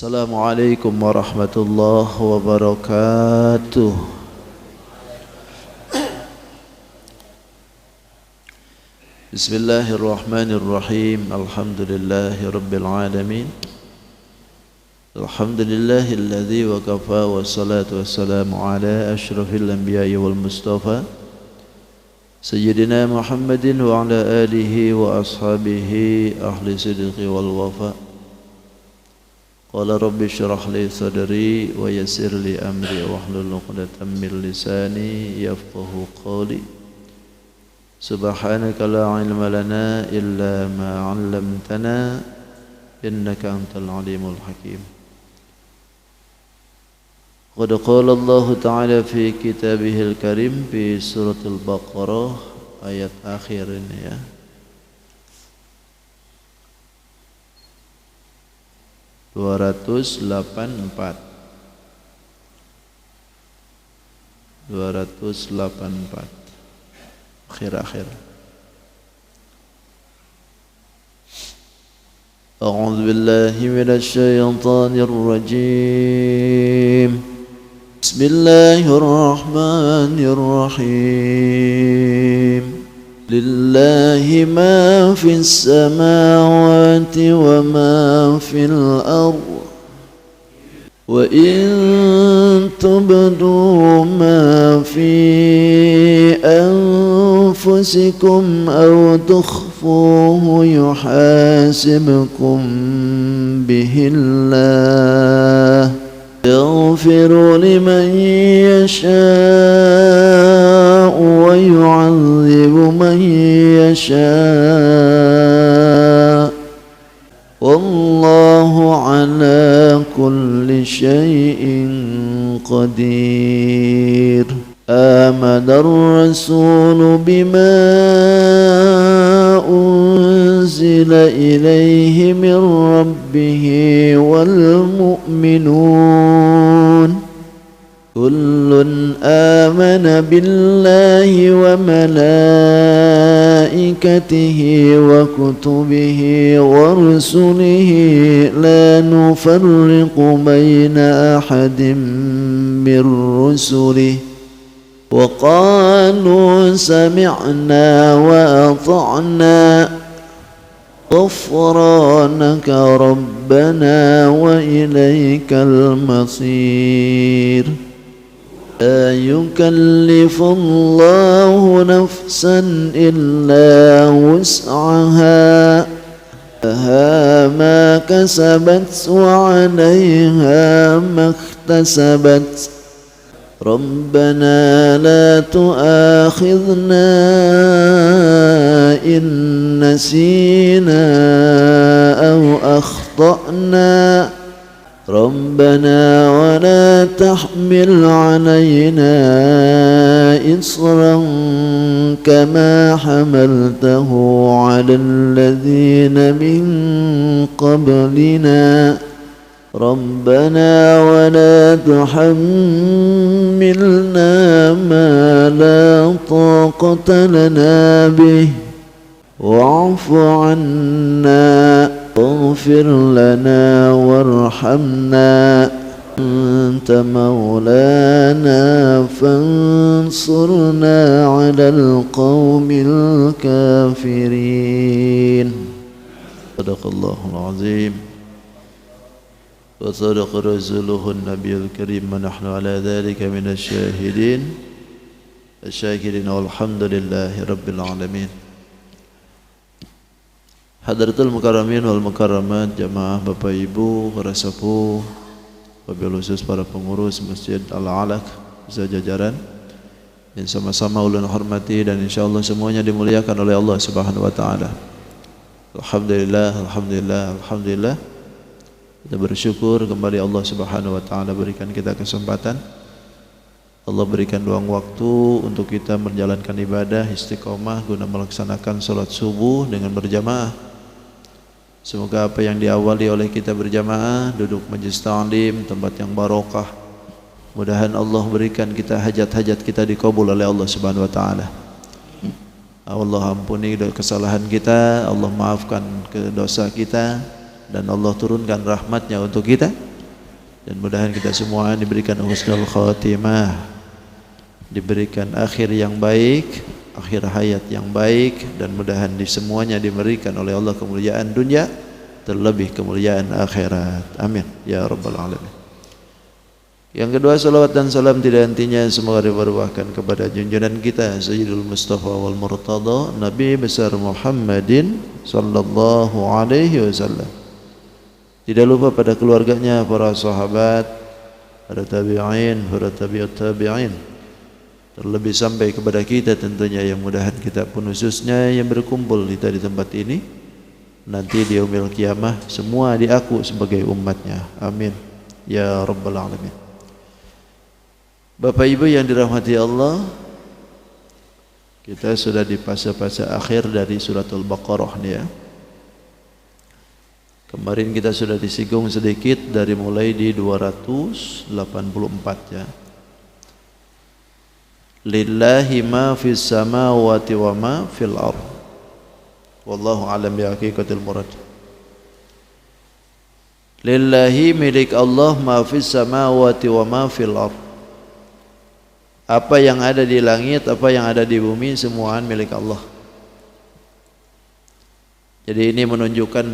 Assalamualaikum warahmatullahi wabarakatuh. Bismillahirrahmanirrahim. Alhamdulillahi rabbil alamin. Alhamdulillahilladzi wa kafa wa salatu wassalamu ala asyrafil anbiya'i wal mustafa Sayyidina Muhammadin wa ala alihi wa ashabihi ahli sidqi wal wafa. Qala rabbi syrah li sadri wa yassir li amri wahlul 'uqdatam min lisani yafqahu qawli. Subhanaka la ilma lana illa ma 'allamtana innaka antal alimul hakim. Qad qala Allah Ta'ala fi kitabihil karim fi suratul Baqarah ayat akhir ini ya. Dua ratus delapan empat akhir. A'udzu billahi minasy syaithanir rajim. Bismillahirrahmanirrahim. Lillahi ma fis samawati wa ma fil ardh. Wa in tubdu ma fi anfusikum aw tukhfuhu yuhasibkum bihi Allah yaghfiru liman yasha'u wa yu'adzibu man yasha'u wallahu ala kulli syai'in qadir. Amanar rasulu bima unzila ilaihi min rabbihi wal mu'minun kullun amana billahi wa malaikatihi wa kutubihi wa rusulihi la nufarriqu baina ahadin min rusulihi wa qalu sami'na wa ata'na ghufranaka rabbana wa ilaikal masir. La yukallifullahu nafsan illa wus'aha laha ma kasabat wa 'alayha ma iktasabat. Rabbana la tu'akhidhna in nasina aw akhta'na. Rabbana wa la tahmil 'alayna isran kama hamaltahu 'alal ladzina min qablina. Rabbana wa la tuhammilna ma la taqata lana bih wa'fu 'anna waghfir lana warhamna anta maulana fansurna 'alal qaumil kafirin. Shadaqallahul azim wa sadaqa rasuluhun nabiyul karim wa nahnu ala dhalika minasy syahidin asy-syakirin walhamdulillahi rabbil alamin. Hadratul mukarramin wal mukarramat, jamaah Bapak Ibu, para sepuh, wabil khusus para pengurus Masjid Al-Alaq sejajaran yang sama-sama ulun hormati dan insyaallah semuanya dimuliakan oleh Allah Subhanahu wa taala. Alhamdulillah. Kita bersyukur kembali Allah Subhanahu wa taala berikan kita kesempatan. Allah berikan luang waktu untuk kita menjalankan ibadah istiqomah guna melaksanakan salat subuh dengan berjamaah. Semoga apa yang diawali oleh kita berjamaah, duduk majlis ta'lim, tempat yang barokah, mudahan Allah berikan kita hajat-hajat kita dikabul oleh Allah Subhanahu wa taala. Allah ampuni kesalahan kita, Allah maafkan dosa kita, dan Allah turunkan rahmatnya untuk kita. dan mudahan kita semua diberikan husnul khatimah, diberikan akhir yang baik, akhir hayat yang baik, dan mudahan di semuanya diberikan oleh Allah kemuliaan dunia, terlebih kemuliaan akhirat. Amin ya rabbal alamin. Yang kedua, salawat dan salam tidak hentinya semoga diberwahkan kepada junjungan kita Sayyidul Mustafa wal Murtada, Nabi besar Muhammadin sallallahu alaihi wasallam. Tidak lupa pada keluarganya, para sahabat, para tabi'in, para tabi'ut tabi'in, terlebih sampai kepada kita tentunya, yang mudahan kita pun khususnya yang berkumpul kita di tempat ini nanti di yaumil qiyamah semua diaku sebagai umatnya. Amin ya rabbal alamin. Bapak Ibu yang dirahmati Allah, kita sudah di fase-fase akhir dari suratul Baqarah nih ya. Kemarin kita sudah disinggung sedikit dari mulai di 284 ya. Lillahi ma fis samawati wa ma fil ardh. Wallahu alam bi haqiqatil murad. Lillahi, milik Allah, ma fis samawati wa ma fil ardh. Apa yang ada di langit, apa yang ada di bumi, semuaan milik Allah. Jadi ini menunjukkan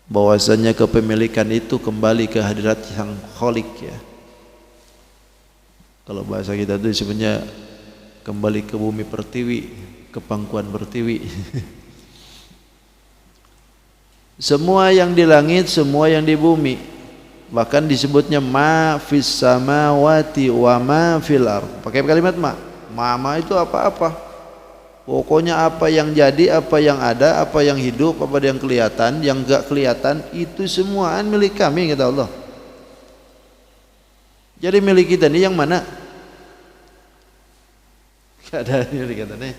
bahwasanya kepemilikan itu kembali ke hadirat Sang Khalik ya. Kalau bahasa kita itu sebenarnya kembali ke bumi pertiwi, ke pangkuan pertiwi. Semua yang di langit, semua yang di bumi, bahkan disebutnya ma fis samawati wa ma fil ardh. Pakai kalimat ma itu apa-apa. Pokoknya apa yang jadi, apa yang ada, apa yang hidup, apa yang kelihatan, yang enggak kelihatan, itu semuaan milik kami, kata Allah. Jadi milik kita ini yang mana? Enggak ada milik kita nih.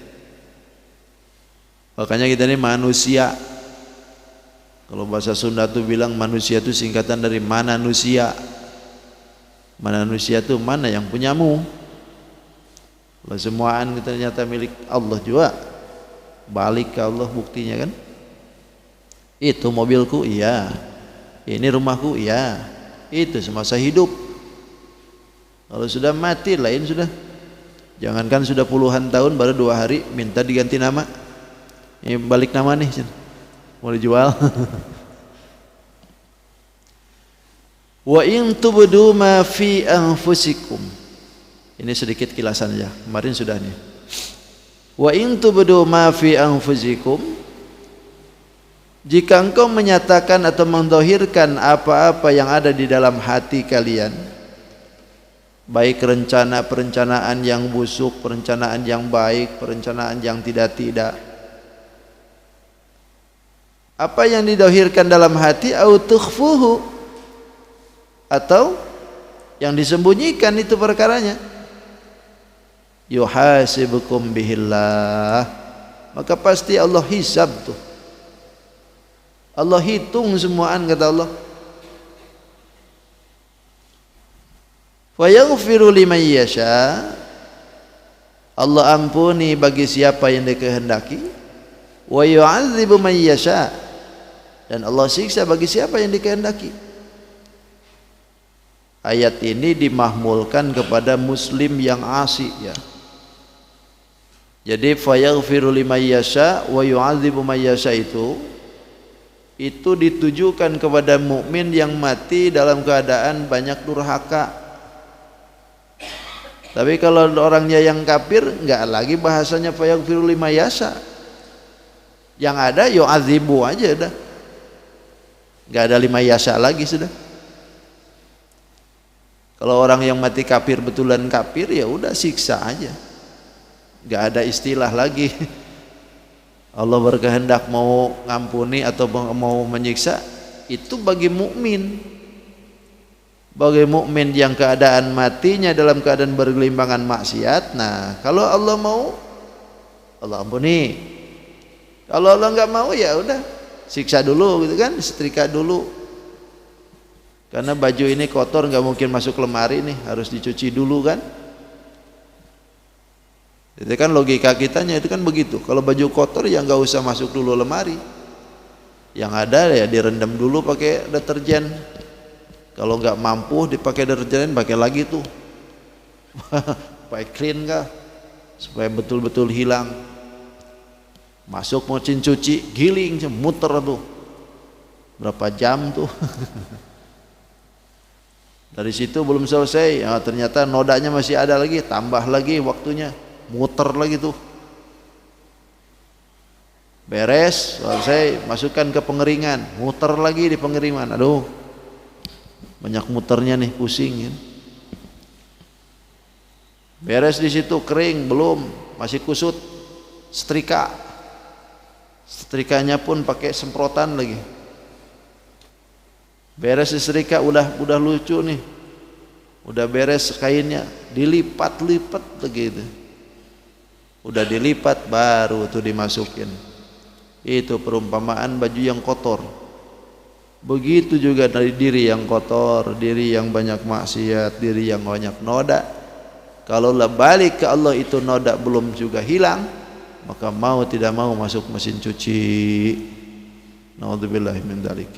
Makanya kita ini manusia. Kalau bahasa Sunda tuh bilang manusia itu singkatan dari mananusia. Mananusia itu mana yang punyamu. Kalau semuaan kita ternyata milik Allah juga, balik ke Allah buktinya kan. Itu mobilku, iya. Ini rumahku, iya. Itu semasa hidup. Kalau sudah mati lain sudah. Jangankan sudah puluhan tahun, baru 2 hari minta diganti nama. Ini balik nama nih, mau dijual. Wa in tubdu ma fi anfusikum. Ini sedikit kilasan aja. Kemarin sudah nih. Wa in tubdu ma fi anfusikum. Jika engkau menyatakan atau mendhahirkan apa-apa yang ada di dalam hati kalian, baik perencanaan yang busuk, perencanaan yang baik, perencanaan yang tidak. Apa yang didahirkan dalam hati, au tukhfuhu, atau yang disembunyikan itu perkaranya, yuhasibukum bihillah, maka pasti Allah hisab tuh. Allah hitung semuaan, kata Allah. Wa yaghfiru liman yasha, Allah ampuni bagi siapa yang dikehendaki. Wa yu'adzibu man yasha, dan Allah siksa bagi siapa yang dikehendaki. Ayat ini dimahmulkan kepada muslim yang asi ya. Jadi fa yaghfiru liman yasha wa yu'adzibu man yasha itu ditujukan kepada mukmin yang mati dalam keadaan banyak durhaka. Tapi kalau orangnya yang kafir, enggak lagi bahasanya fa yaghfiru liman yasha. Yang ada yu'adzibu aja dah. Enggak ada liman yasha lagi sudah. Kalau orang yang mati kafir betulan kafir, ya udah siksa aja. Enggak ada istilah lagi Allah berkehendak mau ngampuni atau mau menyiksa, itu bagi mukmin. Bagi mukmin yang keadaan matinya dalam keadaan bergelimbangan maksiat, nah kalau Allah mau, Allah ampuni. Kalau Allah enggak mau, ya udah siksa dulu gitu kan, setrika dulu. Karena baju ini kotor, nggak mungkin masuk lemari nih, harus dicuci dulu kan. Itu kan logika kitanya itu kan begitu. Kalau baju kotor ya nggak usah masuk dulu lemari. Yang ada ya direndam dulu pakai deterjen. Kalau nggak mampu dipakai deterjen, pakai lagi tuh. Supaya clean kah? Supaya betul-betul hilang. Masuk mesin cuci, giling, muter tuh. Berapa jam tuh? Dari situ belum selesai, ya, ternyata nodanya masih ada lagi, tambah lagi waktunya, muter lagi tuh. Beres, selesai, masukkan ke pengeringan, muter lagi di pengeringan. Aduh, banyak muternya nih, pusing ya. Beres di situ, kering, belum, masih kusut, setrika. Setrikanya pun pakai semprotan lagi. Beres disetrika, udah lucu nih, udah beres kainnya, dilipat-lipat begitu. Udah dilipat, baru tuh dimasukin. Itu perumpamaan baju yang kotor. Begitu juga dari diri yang kotor, diri yang banyak maksiat, diri yang banyak noda. Kalau balik ke Allah itu noda belum juga hilang, maka mau tidak mau masuk mesin cuci. Naudzubillah min dzalik.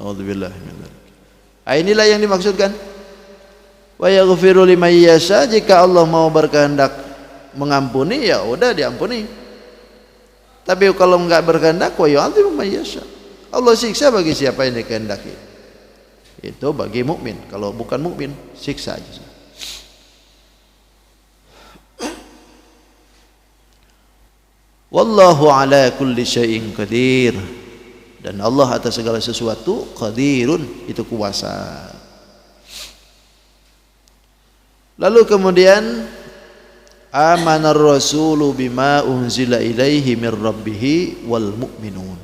Naudzubillah min dzalik. Inilah yang dimaksudkan. Wa yaghfiru liman yasha, jika Allah mau berkehendak mengampuni, ya udah diampuni. Tapi kalau enggak berkehendak, wa yu'adzibu man yasha. Allah siksa bagi siapa yang dikehendaki. Itu bagi mukmin. Kalau bukan mukmin, siksa aja. Wallahu ala kulli syai'in qadir. Dan Allah atas segala sesuatu qadirun, itu kuasa. Lalu kemudian amanar rasulu bima unzila ilaihi mir rabbih wal mu'minun.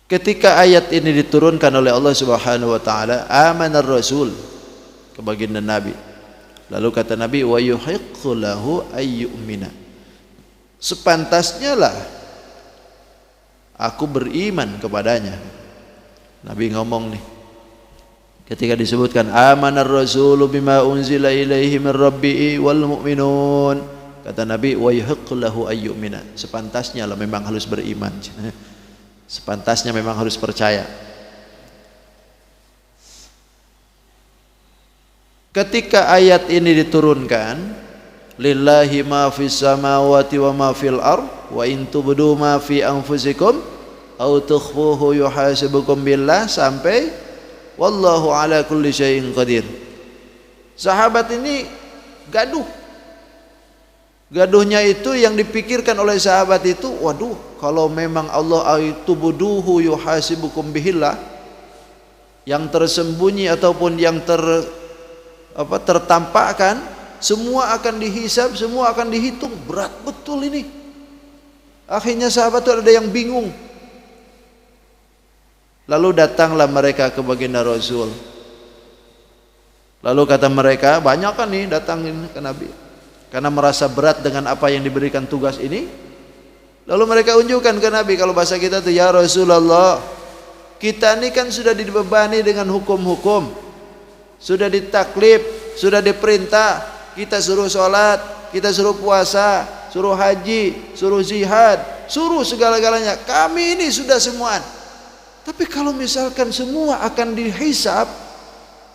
Ketika ayat ini diturunkan oleh Allah Subhanahu wa taala, amanar rasul, ke baginda Nabi. Lalu kata Nabi, wa yuhiqqu lahu ayyumina. Sepantasnya lah aku beriman kepadanya. Nabi ngomong nih, ketika disebutkan amanar rasulu bima unzila ilaihi min rabbih wal mu'minun, kata Nabi, wa yuhiqqu lahu ayyumina. Sepantasnya lah memang harus beriman. Sepantasnya memang harus percaya. Ketika ayat ini diturunkan, lillahi ma fis samawati wa ma fil ard wa in tubdu ma fi anfusikum aw tukhfuhu yuhasibukum billah, sampai wallahu ala kulli syai'in qadir. Sahabat ini gaduh. Gaduhnya itu yang dipikirkan oleh sahabat itu, waduh, kalau memang Allah tubduhu yuhasibukum billah, yang tersembunyi ataupun yang tertampakkan, semua akan dihisab, semua akan dihitung. Berat betul ini. Akhirnya sahabat itu ada yang bingung. Lalu datanglah mereka ke baginda Rasul. Lalu kata mereka, banyak kan nih datangin ke Nabi, karena merasa berat dengan apa yang diberikan tugas ini. Lalu mereka unjukkan ke Nabi, kalau bahasa kita tuh, ya Rasulullah, kita ini kan sudah dibebani dengan hukum-hukum, sudah ditaklif, sudah diperintah, kita suruh sholat, kita suruh puasa, suruh haji, suruh jihad, suruh segala-galanya. Kami ini sudah semuaan. Tapi kalau misalkan semua akan dihisab,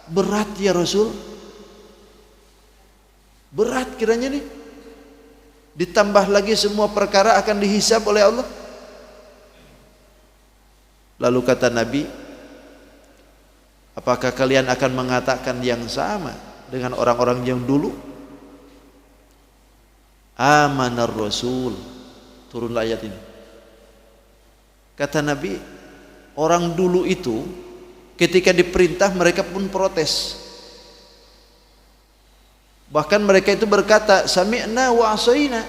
berat ya Rasul. Berat kiranya nih. Ditambah lagi semua perkara akan dihisab oleh Allah. Lalu kata Nabi, apakah kalian akan mengatakan yang sama dengan orang-orang yang dulu? Amanar Rasul. Turun ayat ini. Kata Nabi, orang dulu itu ketika diperintah mereka pun protes. Bahkan mereka itu berkata, sami'na wa asaina.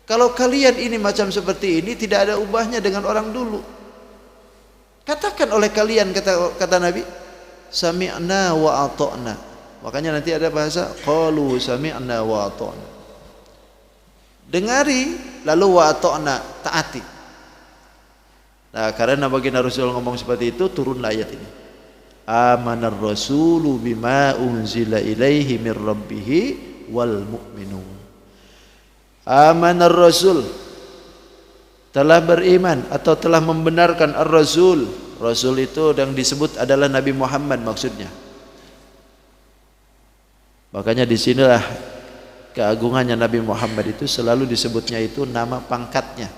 Kalau kalian ini macam seperti ini, tidak ada ubahnya dengan orang dulu. Katakan oleh kalian, kata Nabi, sami'na wa ata'na. Makanya nanti ada bahasa qalu sami'na wa ata'na. Dengari lalu wa ata'na, taati. Nah, karena baginda Rasul ngomong seperti itu, turunlah ayat ini. Amanar rasulu bima unzila ilaihi mir rabbih wal mu'minun. Amanar Rasul, telah beriman atau telah membenarkan ar-Rasul. Rasul itu yang disebut adalah Nabi Muhammad maksudnya. Makanya disinilah keagungannya Nabi Muhammad itu selalu disebutnya itu nama pangkatnya,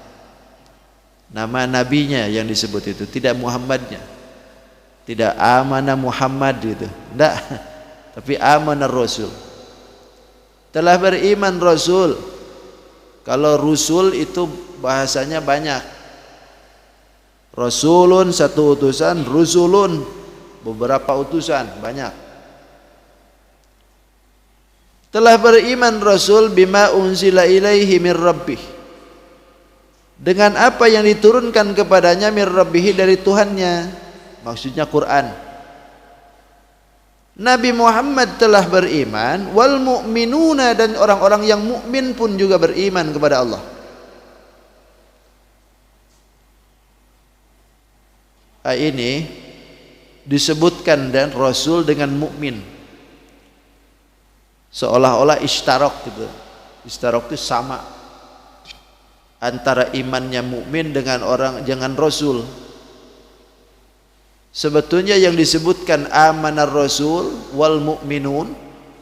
nama nabinya yang disebut itu, tidak Muhammadnya, tidak amanah Muhammad gitu, tidak, tapi amanah Rasul. Telah beriman Rasul. Kalau Rasul itu bahasanya banyak. Rasulun satu utusan, rusulun beberapa utusan, banyak. Telah beriman Rasul bima unzila ilaihi mir rabbih, dengan apa yang diturunkan kepadanya mir rabbih dari Tuhannya, maksudnya Quran. Nabi Muhammad telah beriman, wal mu'minuna, dan orang-orang yang mukmin pun juga beriman kepada Allah. Ini disebutkan dan Rasul dengan mukmin, seolah-olah istarok gitu. Istarok itu sama antara imannya mukmin dengan Rasul. Sebetulnya yang disebutkan amanar Rasul wal mu'minun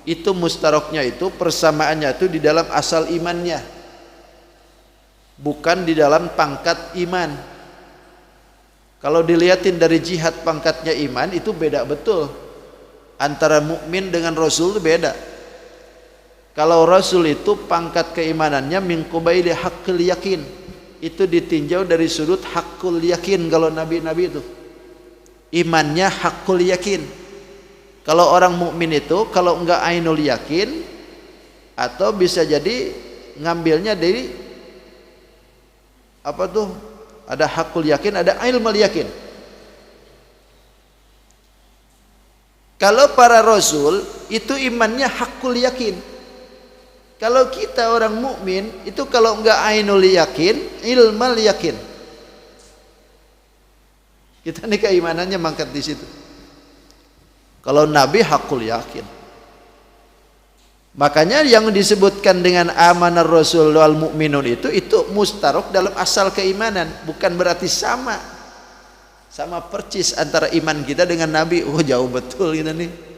itu mustaroknya itu persamaannya itu di dalam asal imannya, bukan di dalam pangkat iman. Kalau dilihatin dari jihad pangkatnya iman itu beda betul. Antara mukmin dengan Rasul itu beda. Kalau Rasul itu pangkat keimanannya min qubaili haqqil yakin, itu ditinjau dari sudut haqqul yakin. Kalau nabi-nabi itu imannya haqqul yakin. Kalau orang mukmin itu kalau enggak ainul yakin, atau bisa jadi ngambilnya dari apa tuh, ada haqqul yakin, ada ilmul yakin. Kalau para Rasul itu imannya haqqul yakin. Kalau kita orang mukmin itu kalau enggak ainul yakin, ilmal yakin. Kita nih keimanannya mangkat di situ. Kalau Nabi haqqul yakin. Makanya yang disebutkan dengan amanar Rasul wal mu'minun itu mustarok dalam asal keimanan, bukan berarti sama percis antara iman kita dengan Nabi. Oh, jauh betul kita nih.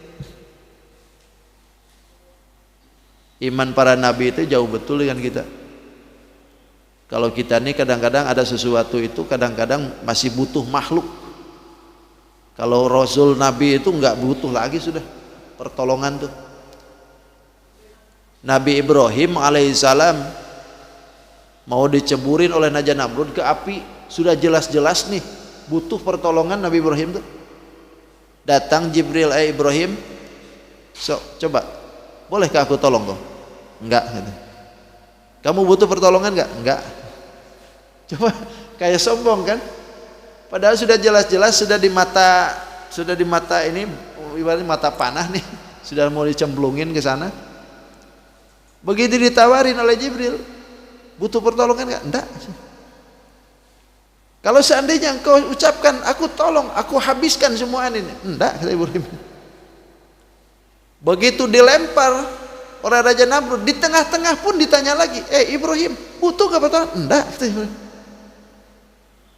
Iman para nabi itu jauh betul dengan kita. Kalau kita nih kadang-kadang ada sesuatu itu kadang-kadang masih butuh makhluk. Kalau Rasul Nabi itu enggak butuh lagi sudah pertolongan tuh. Nabi Ibrahim alaihissalam mau diceburin oleh Raja Namrud ke api, sudah jelas-jelas nih butuh pertolongan Nabi Ibrahim tuh. Datang Jibril, Ibrahim, coba bolehkah aku tolong kau? Enggak. Kamu butuh pertolongan enggak? Enggak. Coba kayak sombong kan? Padahal sudah jelas-jelas sudah di mata ini ibaratnya mata panah nih, sudah mau dicemplungin ke sana. Begitu ditawarin oleh Jibril, butuh pertolongan enggak? Enggak. Kalau seandainya engkau ucapkan aku tolong, aku habiskan semua ini. Enggak, kata Ibrahim. Begitu dilempar oleh Raja Namrud, di tengah-tengah pun ditanya lagi, Ibrahim, butuh enggak pertolongan? Enggak, kata Ibrahim.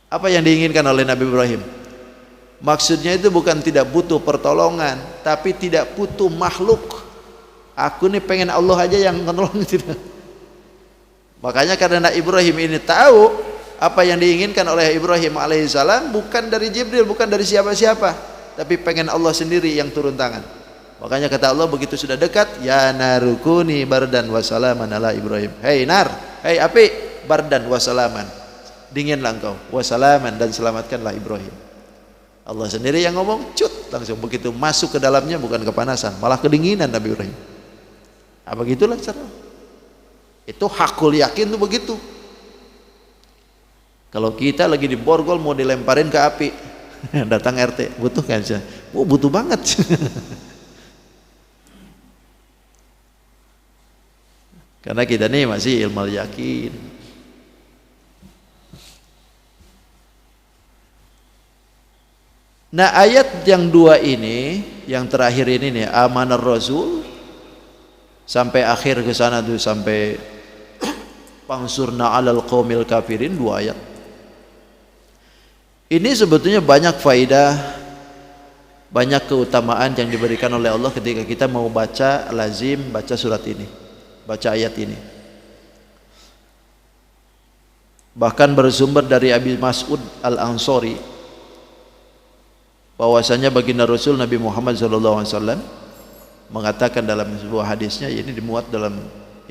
Apa yang diinginkan oleh Nabi Ibrahim? Maksudnya itu bukan tidak butuh pertolongan, tapi tidak butuh makhluk. Aku nih pengen Allah aja yang menolong gitu. Makanya karena Ibrahim ini tahu apa yang diinginkan oleh Ibrahim alaihissalam bukan dari Jibril, bukan dari siapa-siapa, tapi pengen Allah sendiri yang turun tangan. Makanya kata Allah begitu sudah dekat, ya narukuni bardan wasalaman ala Ibrahim. Hei nar, hei api, bardan wasalaman, dinginlah engkau, wasalaman, dan selamatkanlah Ibrahim. Allah sendiri yang ngomong, cut, langsung begitu masuk ke dalamnya bukan kepanasan, malah kedinginan Nabi Ibrahim. Apa gitulah cara. Itu hakul yakin tuh begitu. Kalau kita lagi di borgol mau dilemparin ke api, datang RT, butuh kan? Oh, butuh banget. Karena kita nih masih ilmu yakin. Nah, ayat yang dua ini, yang terakhir ini nih, amanar Rasul, sampai akhir ke sana tuh, sampai Fansurna 'alal qaumil kafirin, 2 ayat. Ini sebetulnya banyak faidah, banyak keutamaan yang diberikan oleh Allah ketika kita mau baca lazim baca surat ini, baca ayat ini. Bahkan bersumber dari Abi Mas'ud Al-Ansari bahwasanya baginda Rasul Nabi Muhammad SAW mengatakan dalam sebuah hadisnya, ini dimuat dalam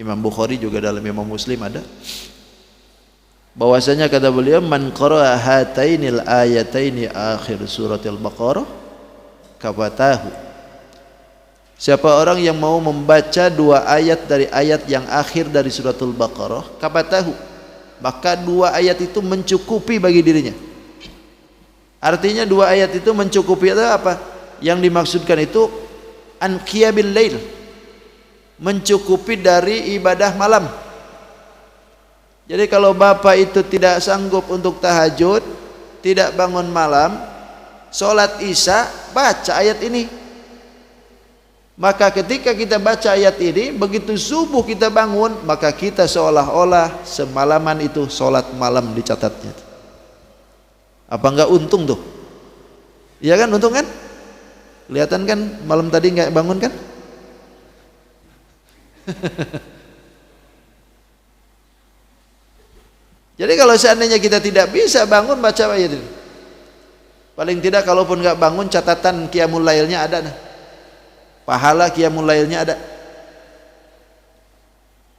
Imam Bukhari juga dalam Imam Muslim ada, bahwasanya kata beliau, man qara'a hatainil ayataini akhir suratil Baqarah kafatahu, siapa orang yang mau membaca 2 ayat dari ayat yang akhir dari suratul Baqarah, kafatahu, maka 2 ayat itu mencukupi bagi dirinya. Artinya 2 ayat itu mencukupi itu apa? Yang dimaksudkan itu an qiyabil lail, mencukupi dari ibadah malam. Jadi kalau bapak itu tidak sanggup untuk tahajud, tidak bangun malam, sholat isya, baca ayat ini. Maka ketika kita baca ayat ini, begitu subuh kita bangun, maka kita seolah-olah semalaman itu sholat malam dicatatnya. Apa enggak untung tuh? Iya kan, untung kan? Kelihatan kan malam tadi enggak bangun kan? Jadi kalau seandainya kita tidak bisa bangun baca ayat ini, paling tidak kalaupun nggak bangun, catatan qiyamul lailnya ada, nah. Pahala qiyamul lailnya ada.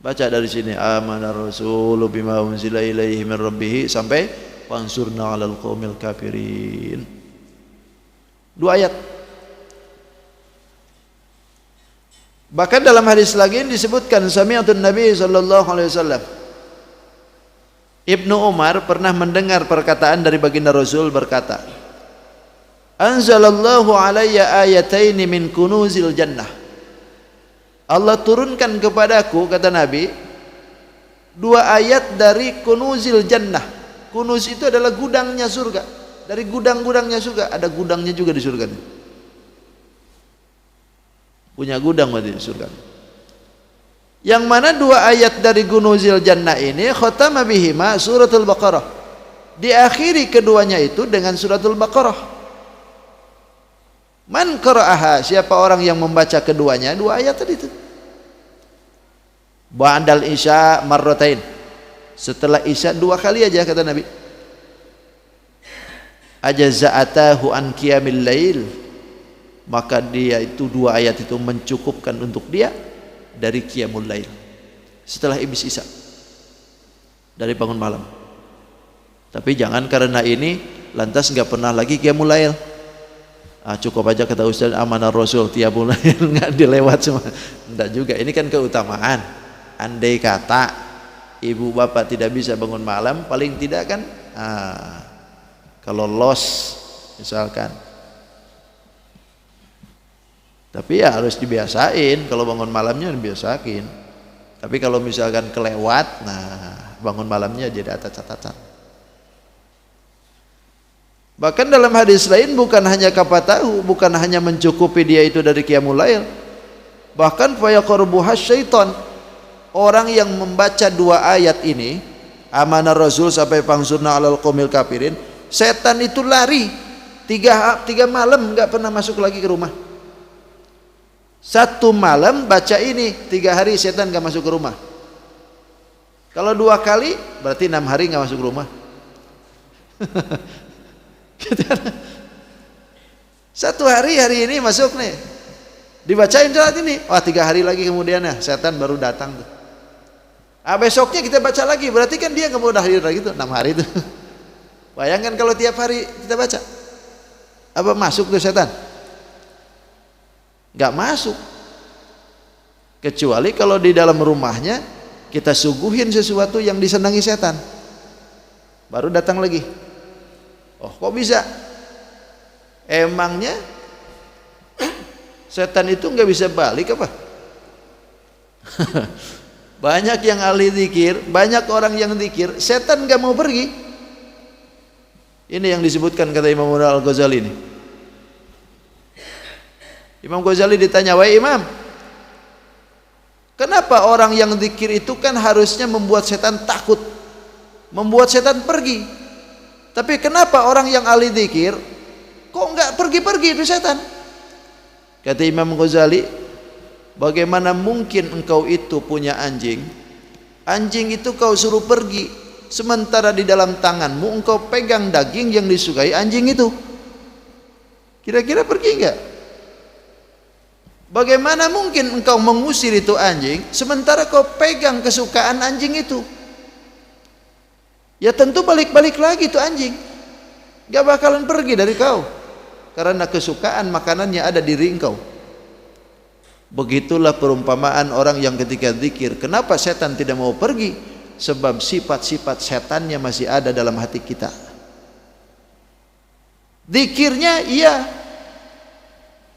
Baca dari sini, amanar rasulu bima unzila ilaihi min rabbih sampai fansurna 'alal qaumil kafirin. 2 ayat. Bahkan dalam hadis lagi disebutkan sami'atun Nabi sallallahu alaihi wasallam. Ibnu Umar pernah mendengar perkataan dari baginda Rasul berkata, anzalallahu alayya ayataini min kunuzil jannah. Allah turunkan kepadaku, kata Nabi, 2 ayat dari kunuzil jannah. Kunuz itu adalah gudangnya surga. Dari gudang-gudangnya surga, ada gudangnya juga di surga. Punya gudang berarti di surga. Yang mana 2 ayat dari kunuzil jannah ini khatama bihima suratul Baqarah. Diakhiri keduanya itu dengan suratul Baqarah. Man qara'aha, siapa orang yang membaca keduanya, 2 ayat tadi itu. Ba'dal isya marratain, setelah isya 2 kali aja kata Nabi. Ajaza'atahu an qiyamil lail, maka dia itu 2 ayat itu mencukupkan untuk dia dari qiyamul lail, setelah iblis isya, dari bangun malam. Tapi jangan karena ini lantas nggak pernah lagi qiyamul lail. Cukup aja kata Ustaz amanah Rasul qiyamul lail nggak dilewat semua. Enggak juga, ini kan keutamaan. Andai kata ibu bapak tidak bisa bangun malam, paling tidak kan kalau los misalkan, tapi ya harus dibiasain, kalau bangun malamnya dibiasain. Tapi kalau misalkan kelewat, nah bangun malamnya jadi ada catatan. Bahkan dalam hadis lain bukan hanya kapatahu, bukan hanya mencukupi dia itu dari qiyamul lail, bahkan fayaqrubuhas syaitan. Orang yang membaca 2 ayat ini, amanah Rasul sampai fangsurna 'alal qaumil kafirin, setan itu lari 3 malam nggak pernah masuk lagi ke rumah. 1 malam baca ini, 3 hari setan nggak masuk ke rumah. Kalau 2 kali berarti 6 hari nggak masuk ke rumah. 1 hari ini masuk nih, dibacain surat ini, 3 hari lagi kemudian ya setan baru datang tuh. Besoknya kita baca lagi, berarti kan dia nggak mau hadir lagi tuh 6 hari itu. Bayangkan kalau tiap hari kita baca, apa masuk tuh setan? Nggak masuk, kecuali kalau di dalam rumahnya kita suguhin sesuatu yang disenangi setan, baru datang lagi. Oh kok bisa? Emangnya setan itu nggak bisa balik apa? Banyak yang ahli zikir, banyak orang yang zikir, setan nggak mau pergi. Ini yang disebutkan kata Imam Al-Ghazali ini. Imam Ghazali ditanya, wahai Imam, kenapa kenapa orang yang zikir itu kan harusnya membuat setan takut, membuat setan pergi. Tapi kenapa orang yang ahli zikir kok enggak pergi-pergi itu setan? Kata Imam Ghazali, bagaimana mungkin engkau itu punya anjing, anjing itu kau suruh pergi, sementara di dalam tanganmu engkau pegang daging yang disukai anjing itu. Kira-kira pergi enggak? Bagaimana mungkin engkau mengusir itu anjing sementara kau pegang kesukaan anjing itu? Ya tentu balik-balik lagi tuh anjing, gak bakalan pergi dari kau, karena kesukaan makanannya ada di diri engkau. Begitulah perumpamaan orang yang ketika zikir. Kenapa setan tidak mau pergi? Sebab sifat-sifat setannya masih ada dalam hati kita. Zikirnya iya,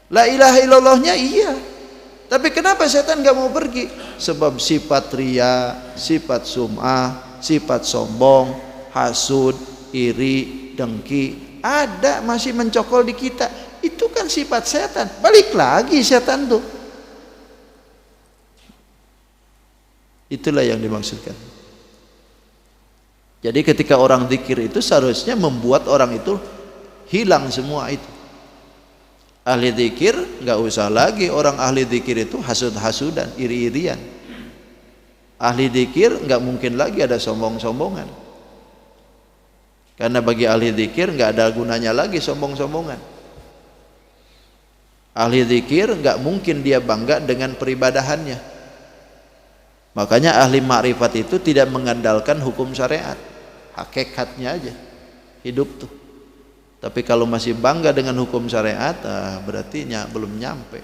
la ilaha illallahnya iya, tapi kenapa setan gak mau pergi? Sebab sifat riya, sifat sum'ah, sifat sombong, hasud, iri, dengki ada, masih mencokol di kita. Itu kan sifat setan. Balik lagi setan tuh. Itulah yang dimaksudkan. Jadi ketika orang zikir itu seharusnya membuat orang itu hilang semua itu. Ahli zikir nggak usah lagi orang ahli zikir itu hasud-hasudan, iri-irian. Ahli zikir nggak mungkin lagi ada sombong-sombongan. Karena bagi ahli zikir nggak ada gunanya lagi sombong-sombongan. Ahli zikir nggak mungkin dia bangga dengan peribadahannya. Makanya ahli makrifat itu tidak mengandalkan hukum syariat, hakikatnya aja hidup tuh. Tapi kalau masih bangga dengan hukum syariat, berarti belum nyampe,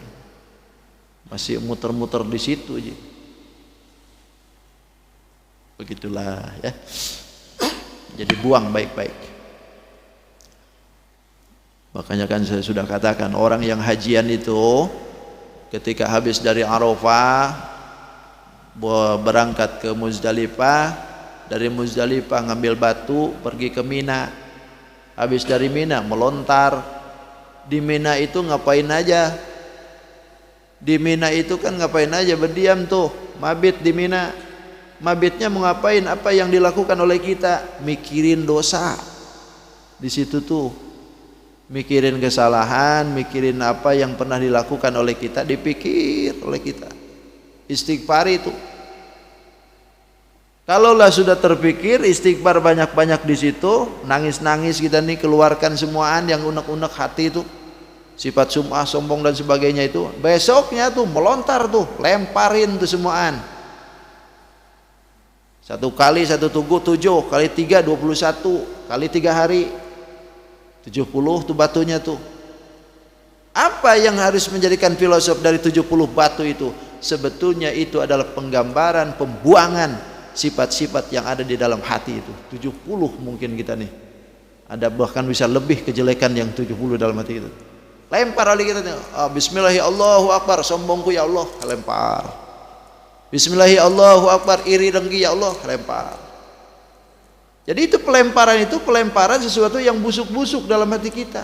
masih muter-muter di situ aja. Begitulah ya. Jadi buang baik-baik. Makanya kan saya sudah katakan, orang yang hajian itu ketika habis dari Arafah berangkat ke Muzdalifah, dari Muzdalifah ngambil batu pergi ke Mina, habis dari Mina melontar. Di Mina itu ngapain aja? Di Mina itu kan ngapain aja? Berdiam tuh, mabit di Mina. Mabitnya mau ngapain? Apa yang dilakukan oleh kita? Mikirin dosa di situ tuh, mikirin kesalahan, mikirin apa yang pernah dilakukan oleh kita, dipikir oleh kita. Istighfar itu. Kalaulah sudah terpikir, istighfar banyak-banyak di situ, nangis-nangis kita nih, keluarkan semuaan yang unek-unek hati itu, sifat sum'ah, sombong dan sebagainya itu. Besoknya tuh melontar tuh, lemparin tuh semuaan. 1 kali 1 tugu 7, kali 3 21, kali 3 hari 70 tuh batunya tuh. Apa yang harus menjadikan filosof dari 70 batu itu? Sebetulnya itu adalah penggambaran pembuangan sifat-sifat yang ada di dalam hati itu. 70 mungkin kita nih, ada bahkan bisa lebih kejelekan yang 70 dalam hati kita. Lempar oleh kita, bismillahi Allahu akbar, sombongku ya Allah, lempar. Bismillahi Allahu akbar, iri dengki ya Allah, lempar. Jadi itu pelemparan sesuatu yang busuk-busuk dalam hati kita.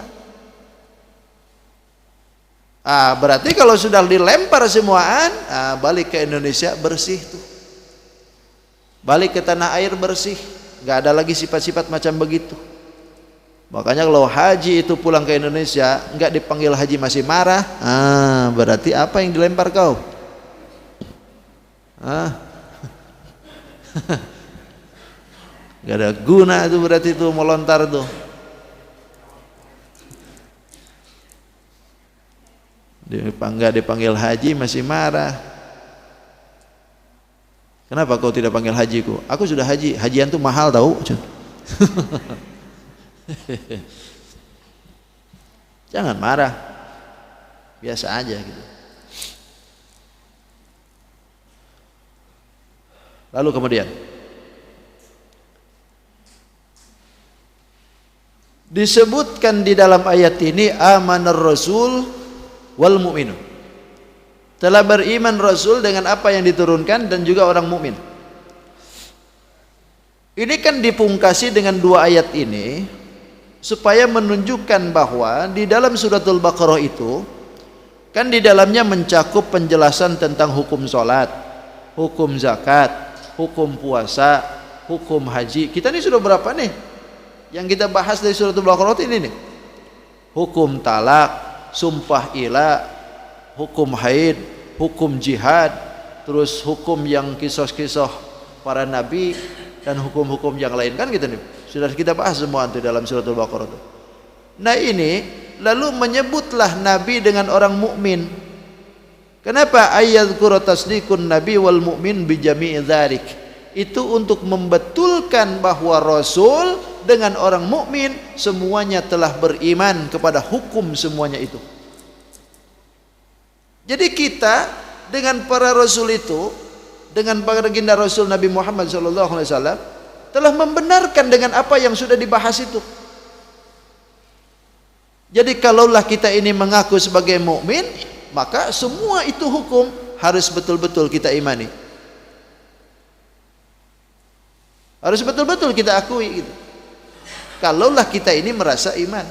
Berarti kalau sudah dilempar semuaan, balik ke Indonesia bersih tuh. Balik ke tanah air bersih, nggak ada lagi sifat-sifat macam begitu. Makanya kalau haji itu pulang ke Indonesia nggak dipanggil haji masih marah, berarti apa yang dilempar kau? Gak ada guna itu, berarti itu melontar tuh. Dipanggil haji masih marah. Kenapa kau tidak panggil hajiku? Aku sudah haji. Hajian tuh mahal tahu. Jangan marah, biasa aja gitu. Lalu kemudian disebutkan di dalam ayat ini, amanar rasul wal mu'minun, telah beriman Rasul dengan apa yang diturunkan dan juga orang mukmin. Ini kan dipungkasi dengan 2 ayat ini supaya menunjukkan bahwa di dalam suratul Baqarah itu kan di dalamnya mencakup penjelasan tentang hukum sholat, hukum zakat, hukum puasa, hukum haji. Kita ini sudah berapa nih yang kita bahas dari suratul Baqarah ini nih? Hukum talak, sumpah ila, hukum haid, hukum jihad, terus hukum yang kisah-kisah para nabi dan hukum-hukum yang lain, kan gitu nih. Sudah kita bahas semua itu dalam suratul Baqarah itu. Nah ini lalu menyebutlah nabi dengan orang mukmin. Kenapa ayadzkuru tasdiqun nabi wal mu'min bi jami'i dzalik? Itu untuk membetulkan bahwa rasul dengan orang mukmin semuanya telah beriman kepada hukum semuanya itu. Jadi kita dengan para rasul itu, dengan baginda Rasul Nabi Muhammad sallallahu alaihi wasallam telah membenarkan dengan apa yang sudah dibahas itu. Jadi kalaulah kita ini mengaku sebagai mukmin, maka semua itu hukum harus betul-betul kita imani. Harus betul-betul kita akui gitu. Kalaulah kita ini merasa iman.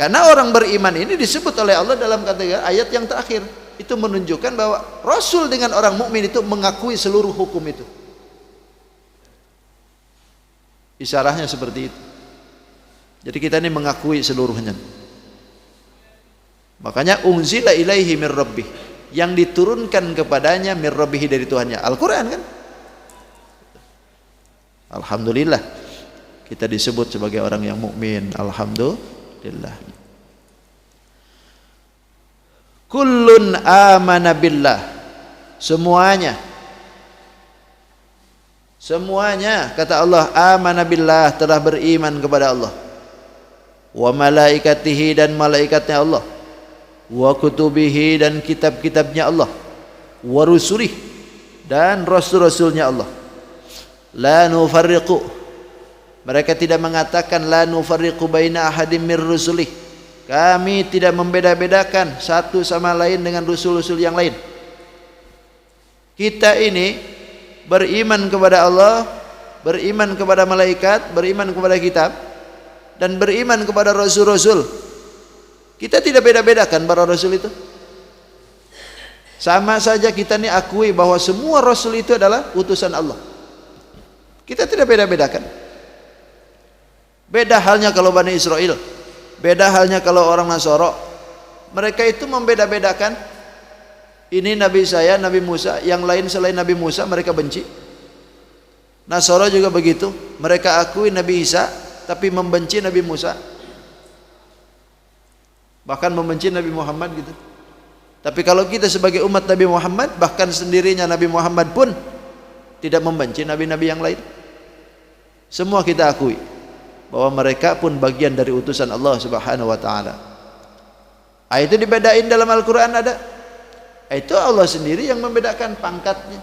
Karena orang beriman ini disebut oleh Allah dalam kategori ayat yang terakhir. Itu menunjukkan bahwa Rasul dengan orang mukmin itu mengakui seluruh hukum itu. Isyarahnya seperti itu. Jadi kita ini mengakui seluruhnya. Makanya unzila ilaihi mir rabbih, yang diturunkan kepadanya mir rabbih dari Tuhannya, Al-Qur'an kan? Alhamdulillah kita disebut sebagai orang yang mukmin. Alhamdulillah. Kullun amana billah, semuanya kata Allah, amana billah, telah beriman kepada Allah, wa malaikatihi, dan malaikatnya Allah, wa kutubihi, dan kitab-kitabnya Allah, wa rusulih, dan rasul-rasulnya Allah. La nufarriqu, mereka tidak mengatakan la nufarriqu baina ahadim mir rusulih, kami tidak membeda-bedakan satu sama lain dengan rasul-rasul yang lain. Kita ini beriman kepada Allah, beriman kepada malaikat, beriman kepada kitab, dan beriman kepada rasul-rasul. Kita tidak beda-bedakan para rasul itu. Sama saja kita ini akui bahwa semua rasul itu adalah utusan Allah. Kita tidak beda-bedakan. Beda halnya kalau Bani Israel, beda halnya kalau orang Nasara. Mereka itu membeda-bedakan, ini nabi saya, Nabi Musa, yang lain selain Nabi Musa mereka benci. Nasara juga begitu, mereka akui Nabi Isa tapi membenci Nabi Musa, bahkan membenci Nabi Muhammad gitu. Tapi kalau kita sebagai umat Nabi Muhammad, bahkan sendirinya Nabi Muhammad pun tidak membenci nabi-nabi yang lain. Semua kita akui bahwa mereka pun bagian dari utusan Allah Subhanahu wa taala. Itu dibedain dalam Al-Qur'an ada. Itu Allah sendiri yang membedakan pangkatnya,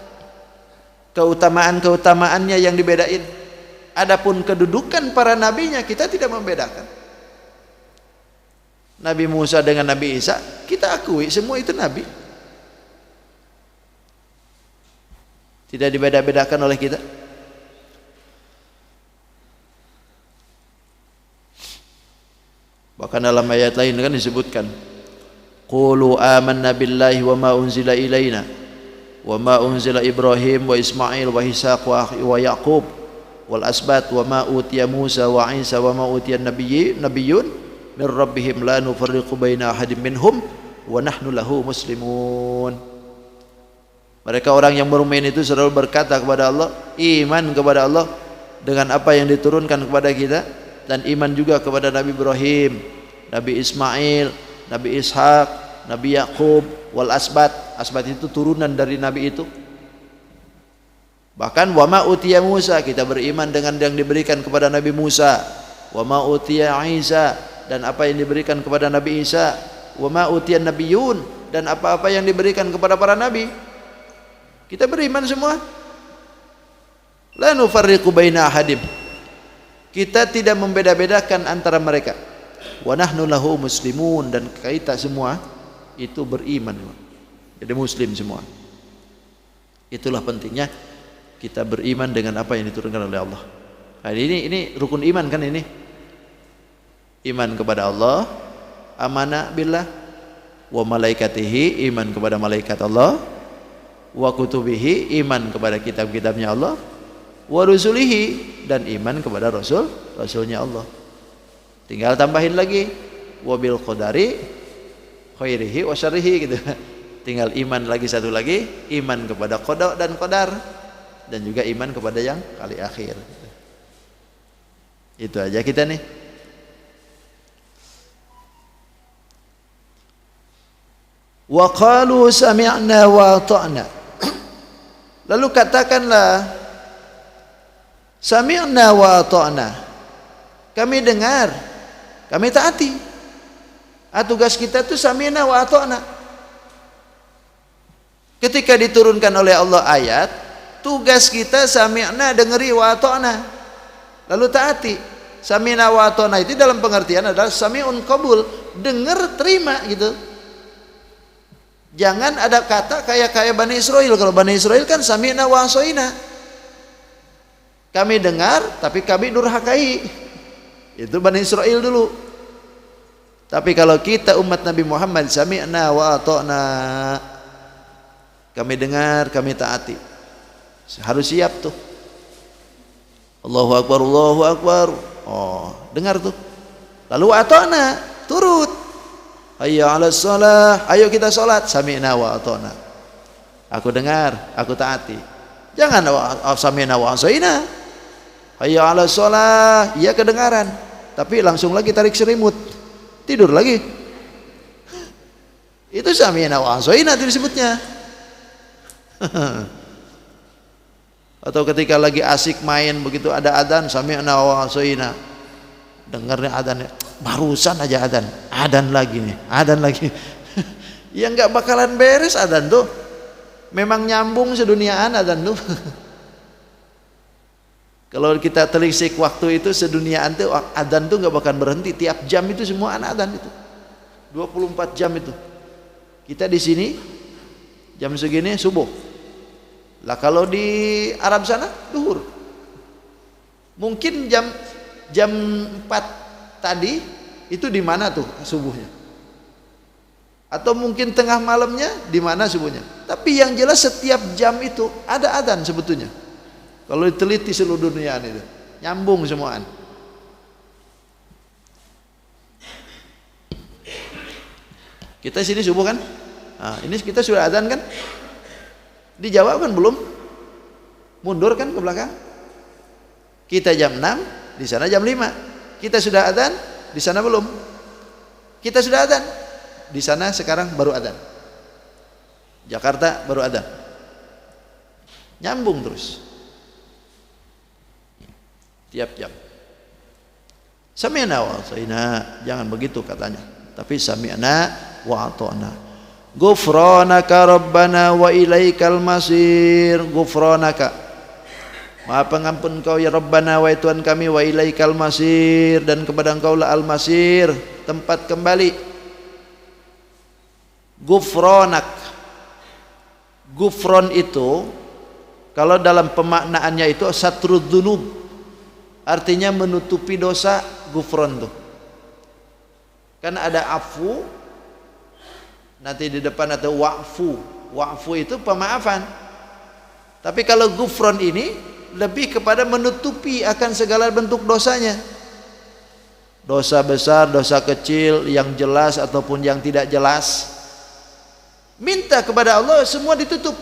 keutamaan-keutamaannya yang dibedain. Adapun kedudukan para nabinya kita tidak membedakan. Nabi Musa dengan Nabi Isa kita akui semua itu nabi. Tidak dibeda-bedakan oleh kita. Bahkan dalam ayat lain kan disebutkan, qulu amanna billahi wa ma unzila ilaina wa ma unzila Ibrahim wa Ismail wa Ishaq wa Yaqub wal asbat wa ma utiya Musa wa Isa wa ma utiya nabiyyun min rabbihim la nufarriqu baina ahadin minhum wa nahnu lahu muslimun. Mereka orang yang beriman itu selalu berkata kepada Allah, iman kepada Allah dengan apa yang diturunkan kepada kita, dan iman juga kepada Nabi Ibrahim, Nabi Ismail, Nabi Ishaq, Nabi Yaqub, wal asbat. Asbat itu turunan dari Nabi itu. Bahkan wa ma utiya Musa, kita beriman dengan yang diberikan kepada Nabi Musa. Wa ma utiya Isa, dan apa yang diberikan kepada Nabi Isa. Wa ma utiya nabiyyun, dan apa-apa yang diberikan kepada para nabi. Kita beriman semua. La nufarriqu baina ahadim, kita tidak membeda-bedakan antara mereka. Wa nahnu lahu muslimun, dan kita semua itu beriman, jadi muslim semua. Itulah pentingnya kita beriman dengan apa yang diturunkan oleh Allah. Nah, ini rukun iman kan ini. Iman kepada Allah, amanah billah, wa malaikatihi, iman kepada malaikat Allah, wa kutubihi, iman kepada kitab-kitabnya Allah, wa rusulihi, dan iman kepada rasulnya Allah. Tinggal tambahin lagi wa bil qadari khairihi wa syarrihi gitu. Tinggal iman lagi, satu lagi, iman kepada qada dan qadar, dan juga iman kepada yang kali akhir. Itu aja kita nih. Wa qalu sami'na wa ata'na. Lalu katakanlah sami'na wa ata'na. Kami dengar, kami taati. Tugas kita itu sami'na wa ata'na. Ketika diturunkan oleh Allah ayat, tugas kita sami'na, dengeri, wa ata'na, lalu taati. Sami'na wa ata'na itu dalam pengertian adalah sami'un qabul, dengar, terima gitu. Jangan ada kata kayak Bani Israel. Kalau Bani Israel kan sami'na wa asoina, kami dengar tapi kami durhakai. Itu Bani Israel dulu. Tapi kalau kita umat Nabi Muhammad, sami'na wa ata'na, kami dengar, kami taati. Harus siap tuh. Allahu Akbar, Allahu Akbar. Oh, dengar tuh. Lalu ata'na, turut. Hayya 'alas shalah, ayo kita salat, sami'na wa ata'na. Aku dengar, aku taati. Jangan sami'na wa asaina. Hayya 'alas shalah, iya kedengaran, tapi langsung lagi tarik selimut, tidur lagi. Itu sami'na wa asaina itu disebutnya. Atau ketika lagi asik main begitu ada adzan, sami'na wa asaina. Dengarnya adzannya, barusan aja adzan lagi nih, adzan lagi. Ya nggak bakalan beres adzan tuh. Memang nyambung seduniaan adzan tuh. Kalau kita telisik waktu itu seduniaan tuh, adzan tuh nggak bakalan berhenti. Tiap jam itu semua adzan itu. 24 jam itu. Kita di sini jam segini subuh. Lah kalau di Arab sana duhur. Mungkin jam 4 tadi itu di mana tuh subuhnya? Atau mungkin tengah malamnya di mana subuhnya? Tapi yang jelas setiap jam itu ada adzan sebetulnya. Kalau diteliti seluruh dunia itu nyambung semuaan. Kita sini subuh kan? Nah, ini kita sudah adzan kan? Dijawab kan belum? Mundur kan ke belakang? Kita jam 6, di sana jam 5. Kita sudah adzan, di sana belum. Kita sudah adzan, di sana sekarang baru adzan. Jakarta baru adzan. Nyambung terus. Tiap jam. Sami'na wa ata'na, jangan begitu katanya. Tapi sami'na wa ata'na. Ghufranaka rabbana wa ilaikal masir. Ghufranaka, Maha pengampun Engkau ya Rabbana, wahai Tuhan kami, wa ilaikal masir, dan kepada Engkau lah al-masir, tempat kembali. Ghufranak, Ghufran itu kalau dalam pemaknaannya itu satrud dzunub, artinya menutupi dosa. Ghufran tuh kan ada afu, nanti di depan ada wa'fu. Wa'fu itu pemaafan. Tapi kalau ghufran ini lebih kepada menutupi akan segala bentuk dosanya. Dosa besar, dosa kecil, yang jelas ataupun yang tidak jelas. Minta kepada Allah, semua ditutup.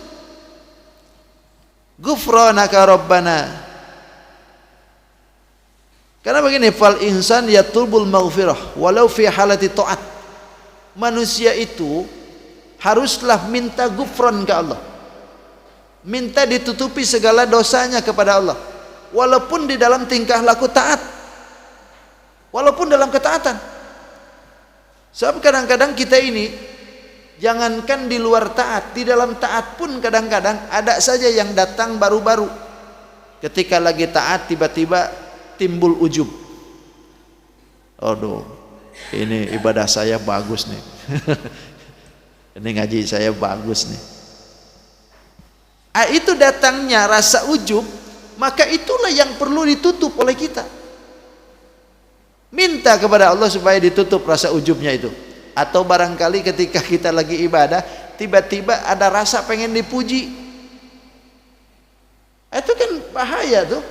Ghufranaka rabbana. Karena begini, fal insan yatulbul maghfirah walau fi halati ta'at. Manusia itu haruslah minta ghufran ke Allah. Minta ditutupi segala dosanya kepada Allah, walaupun di dalam tingkah laku taat, walaupun dalam ketaatan. Sebab kadang-kadang kita ini, jangankan di luar taat, di dalam taat pun kadang-kadang ada saja yang datang baru-baru. Ketika lagi taat tiba-tiba timbul ujub. Aduh, ini ibadah saya bagus nih. Ini ngaji saya bagus nih. Itu datangnya rasa ujub, maka itulah yang perlu ditutup oleh kita. Minta kepada Allah supaya ditutup rasa ujubnya itu. Atau barangkali ketika kita lagi ibadah, tiba-tiba ada rasa pengen dipuji. Itu kan bahaya tuh.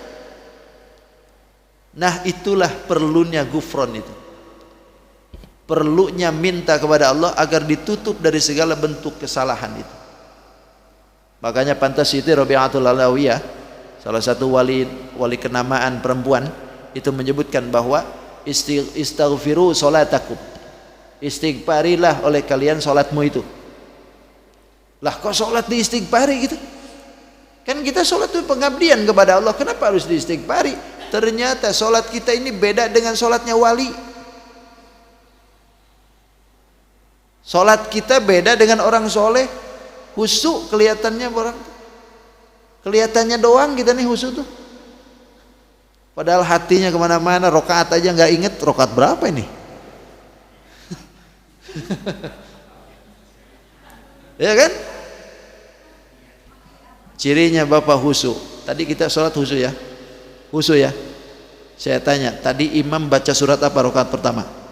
Nah, itulah perlunya gufron itu. Perlunya minta kepada Allah agar ditutup dari segala bentuk kesalahan itu. Makanya pantas itu Rabi'atul Alawiyah, salah satu wali kenamaan perempuan, itu menyebutkan bahwa istaghfiru salatakum, istighfarilah oleh kalian salatmu itu. Lah kok salat diistighfari gitu? Kan kita salat itu pengabdian kepada Allah, kenapa harus diistighfari? Ternyata salat kita ini beda dengan salatnya wali. Salat kita beda dengan orang soleh, khusyuk kelihatannya orang, kelihatannya doang kita nih khusyuk tuh. Padahal hatinya kemana-mana, rokaat aja nggak inget rokaat berapa ini. Ya kan? Cirinya Bapak khusyuk. Tadi kita sholat khusyuk ya, khusyuk ya. Saya tanya, tadi imam baca surat apa rokaat pertama?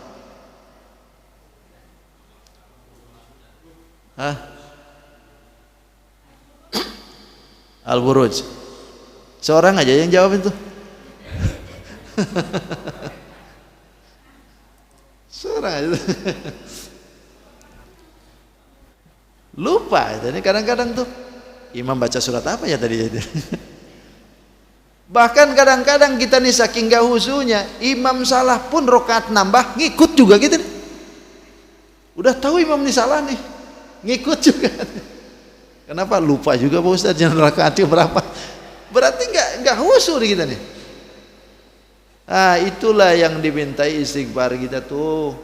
Hah? Al-Buruj. Seorang aja yang jawab itu. Seorang aja. Lupa. Jadi kadang-kadang tuh imam baca surat apa ya tadi? Bahkan kadang-kadang kita nih saking gak husunya, imam salah pun rokaat nambah, ngikut juga gitu. Udah tahu imam nih salah nih, ngikut juga. Kenapa? Lupa juga Pak Ustaz jangan rakaatnya berapa. Berarti nggak husu di kita nih. Ah, itulah yang dimintai istighfar kita tuh.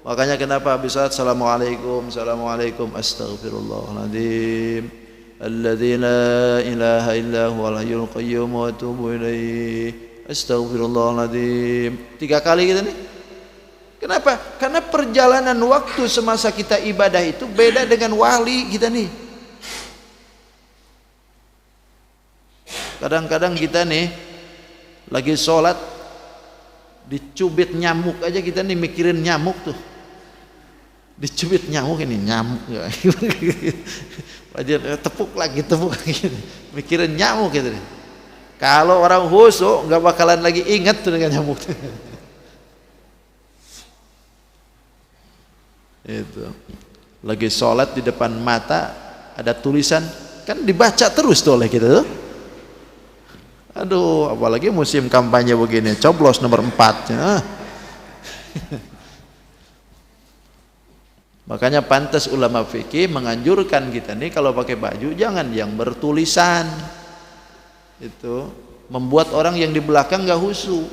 Makanya kenapa habis salat assalamualaikum, assalamualaikum, astaghfirullahaladzim, alladzi la ilaha illa huwal hayyul qayyum wa atubu ilaih, astaghfirullahaladzim. 3 kali kita nih. Kenapa? Karena perjalanan waktu semasa kita ibadah itu beda dengan wali kita nih. Kadang-kadang kita nih lagi sholat dicubit nyamuk aja kita nih mikirin nyamuk tuh. Dicubit nyamuk ini nyamuk. Tepuk lagi mikirin nyamuk gitu nih. Kalau orang khusyuk nggak bakalan lagi ingat tuh dengan nyamuk. Itu lagi sholat di depan mata ada tulisan kan dibaca terus tuh oleh kita tuh. Aduh, apalagi musim kampanye begini, coblos nomor 4 ya. Makanya pantas ulama fikih menganjurkan kita nih kalau pakai baju jangan yang bertulisan. Itu membuat orang yang di belakang gak husu.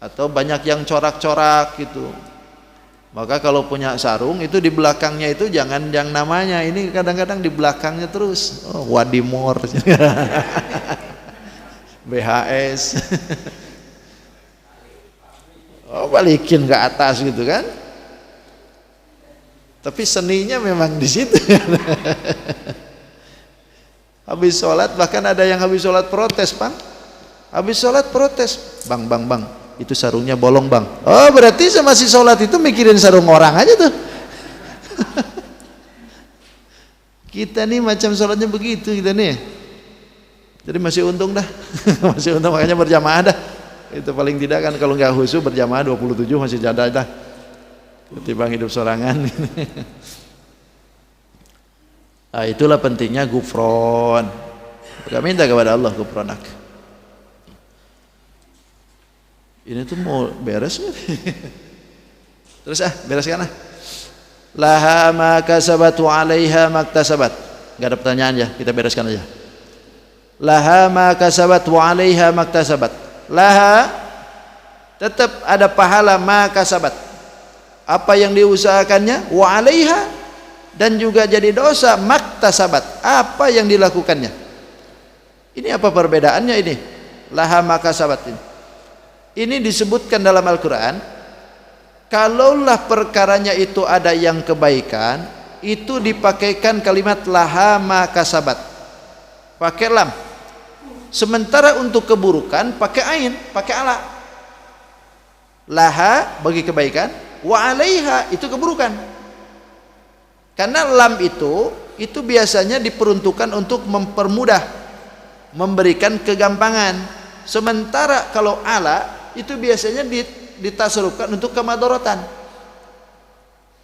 Atau banyak yang corak-corak gitu. Maka kalau punya sarung itu di belakangnya itu jangan yang namanya, ini kadang-kadang di belakangnya terus. Oh, Wadimor. BHS. Oh, balikin ke atas gitu kan. Tapi seninya memang di situ. Habis sholat bahkan ada yang habis sholat protes, Bang. Habis sholat protes, bang, itu sarungnya bolong bang. Oh, berarti masih sholat itu mikirin sarung orang aja tuh. Kita nih macam sholatnya begitu kita nih. Jadi masih untung dah. Masih untung, makanya berjamaah dah. Itu paling tidak kan kalau nggak khusyuk berjamaah 27 masih jadah dah. Ketimbang hidup sorangan. Nah, itulah pentingnya gufron. Maka minta kepada Allah gufronak. Ini tuh mau beres nih. Terus bereskan. Laha ma kasabat wa 'alaiha maktasabat. Enggak ada pertanyaan ya, kita bereskan aja. Laha ma kasabat wa 'alaiha maktasabat. Laha tetap ada pahala ma kasabat. Apa yang diusahakannya, wa 'alaiha dan juga jadi dosa maktasabat. Apa yang dilakukannya. Ini apa perbedaannya ini? Laha ma kasabat ini. Ini disebutkan dalam Al-Quran, kalaulah perkaranya itu ada yang kebaikan, itu dipakaikan kalimat laha ma kasabat, pakai lam. Sementara untuk keburukan pakai ain, pakai ala. Laha bagi kebaikan, wa 'alaiha itu keburukan. Karena lam itu biasanya diperuntukkan untuk mempermudah. memberikan kegampangan. Sementara kalau ala itu biasanya ditasarufkan untuk kemadorotan.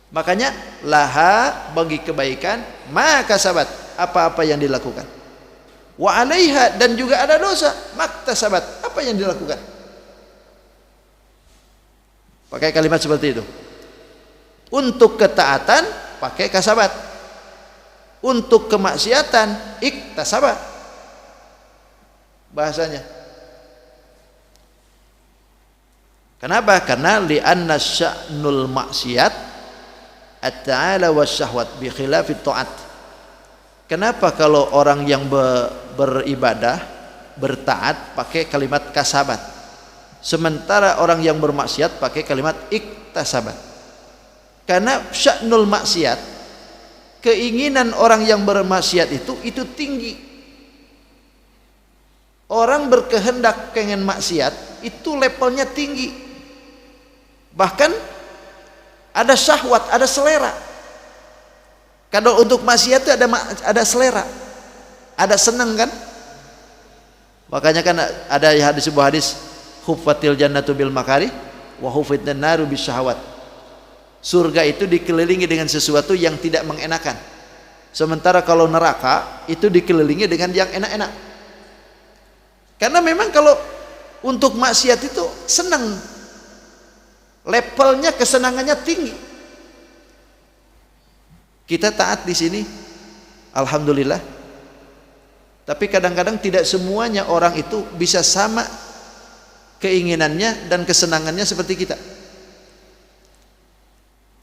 Makanya laha bagi kebaikan, maka sabat apa-apa yang dilakukan. Wa alaiha dan juga ada dosa, maktasabat apa yang dilakukan. Pakai kalimat seperti itu. Untuk ketaatan pakai kasabat. Untuk kemaksiatan iktasabat. Bahasanya. Kenapa? Karena li'anna sya'nul maksiat at-ta'ala wasyahwat bi khilafit ta'at. Kenapa kalau orang yang beribadah, bertaat pakai kalimat kasabat, sementara orang yang bermaksiat pakai kalimat iktasabat? Karena sya'nul maksiat, keinginan orang yang bermaksiat itu tinggi. Orang berkehendak pengen maksiat itu levelnya tinggi. Bahkan ada syahwat, ada selera. Kalau untuk maksiat itu ada selera, ada senang kan? Makanya kan ada hadis, sebuah hadis, huffatil jannatu bil makari wa huffitan naru bis syahwat. Surga itu dikelilingi dengan sesuatu yang tidak mengenakan. Sementara kalau neraka itu dikelilingi dengan yang enak-enak. Karena memang kalau untuk maksiat itu senang, levelnya kesenangannya tinggi. Kita taat di sini, alhamdulillah. Tapi kadang-kadang tidak semuanya orang itu bisa sama keinginannya dan kesenangannya seperti kita.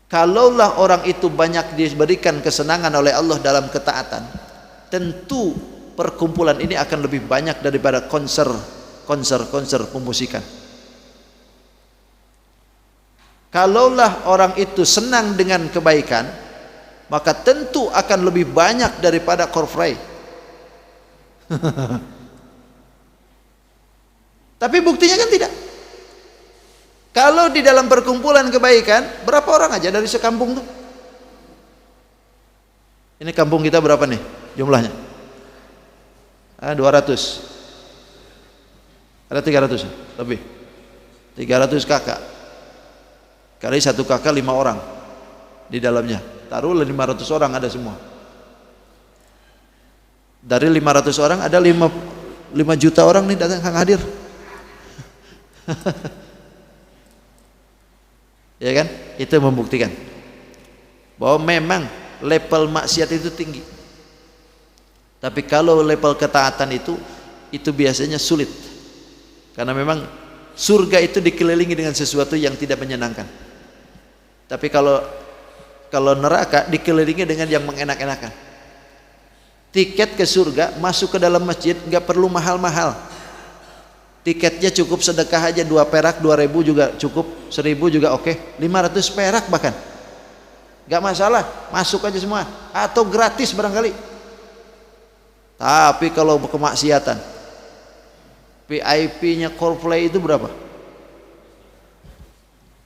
Kalaulah orang itu banyak diberikan kesenangan oleh Allah dalam ketaatan, tentu perkumpulan ini akan lebih banyak daripada konser pemusikan. Kalaulah orang itu senang dengan kebaikan, maka tentu akan lebih banyak daripada korfrai. Tapi buktinya kan tidak. Kalau di dalam perkumpulan kebaikan, berapa orang aja dari sekampung tuh? Ini kampung kita berapa nih jumlahnya? 200. Ada 300 lebih. 300 kakak. Kali satu kakak 5 orang di dalamnya. Taruhlah 500 orang ada semua. Dari 500 orang ada 5 juta orang nih datang hadir. Ya kan? Itu membuktikan bahwa memang level maksiat itu tinggi. Tapi kalau level ketaatan itu biasanya sulit. Karena memang surga itu dikelilingi dengan sesuatu yang tidak menyenangkan. Tapi kalau neraka dikelilingi dengan yang mengenak-enakan. Tiket ke surga masuk ke dalam masjid nggak perlu mahal-mahal. Tiketnya cukup sedekah aja 2 perak, 2.000 juga cukup, 1.000 juga oke, 500 perak bahkan gak masalah, masuk aja semua, atau gratis barangkali. Tapi kalau kemaksiatan, VIP-nya Coldplay itu berapa?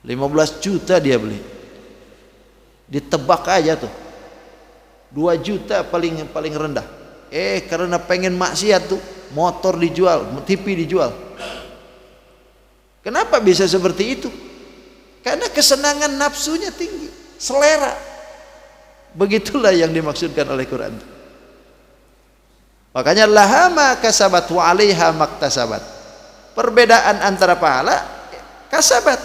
15 juta dia beli, ditebak aja tuh 2 juta paling rendah. Karena pengen maksiat tuh motor dijual, TV dijual. Kenapa bisa seperti itu? Karena kesenangan nafsunya tinggi, selera. Begitulah yang dimaksudkan oleh Quran. Makanya laha ma kasabat wa 'alaiha maktasabat. Perbedaan antara pahala kasabat.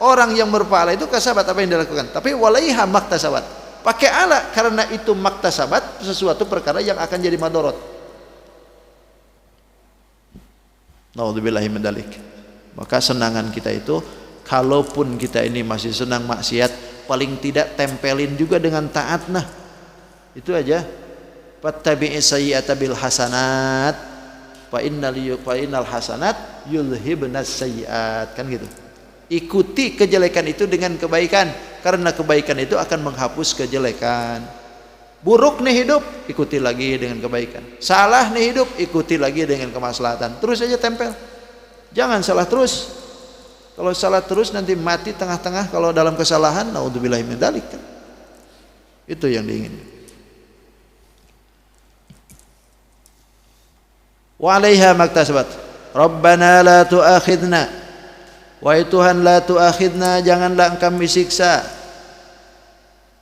Orang yang berpahala itu kasabat apa yang dilakukan, tapi walaiha maktasabat. Pakai ala karena itu maktasabat, sesuatu perkara yang akan jadi madorot. Naudzubillahi min dzalik. Maka senangan kita itu, kalaupun kita ini masih senang maksiat, paling tidak tempelin juga dengan taat. Nah itu aja. Fattabi'i sayyi'ata bil hasanat fa innal hasanat yulhibnas sayyi'at, kan gitu. Ikuti kejelekan itu dengan kebaikan, karena kebaikan itu akan menghapus kejelekan. Buruk nih hidup, ikuti lagi dengan kebaikan. Salah nih hidup, ikuti lagi dengan kemaslahatan. Terus aja tempel. Jangan salah terus. Kalau salah terus nanti mati tengah-tengah kalau dalam kesalahan, naudzubillahi min dzalik. Itu yang diingin. wa 'alaiha maktasabat. Rabbana la tu'akhidna, wahai Tuhan, la tu'akhidna, janganlah kami siksa,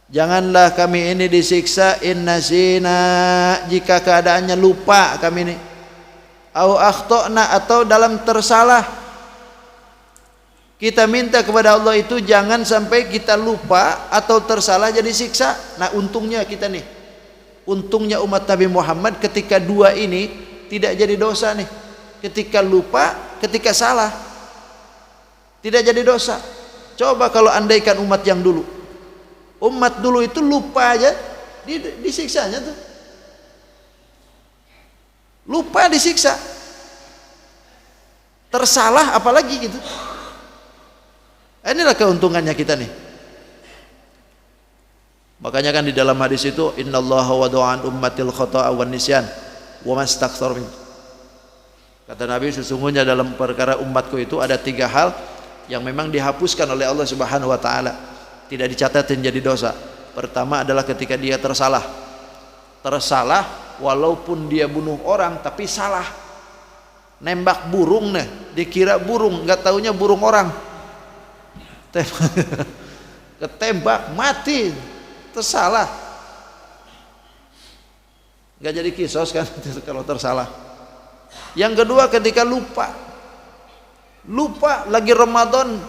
janganlah kami ini disiksa, in nasina, jika keadaannya lupa kami ini, au akhtana, atau dalam tersalah. Kita minta kepada Allah itu jangan sampai kita lupa atau tersalah jadi siksa. Nah, untungnya kita nih, untungnya umat Nabi Muhammad ketika dua ini tidak jadi dosa nih. Ketika lupa, ketika salah tidak jadi dosa. Coba kalau andaikan umat yang dulu, umat dulu itu lupa aja disiksanya tuh, lupa disiksa, tersalah apalagi gitu. Inilah keuntungannya kita nih. Makanya kan di dalam hadis itu, innallaha wada'an ummatil khata'a wan nisyan wa mastakthar min. Kata Nabi, sesungguhnya dalam perkara umatku itu ada 3 hal yang memang dihapuskan oleh Allah Subhanahu wa taala, tidak dicatat jadi dosa. Pertama adalah ketika dia tersalah. Tersalah walaupun dia bunuh orang tapi salah. Nembak burung nih, dikira burung, enggak taunya burung orang. Ketembak mati, tersalah. Enggak jadi kisos kan kalau tersalah. Yang kedua ketika lupa lagi Ramadan,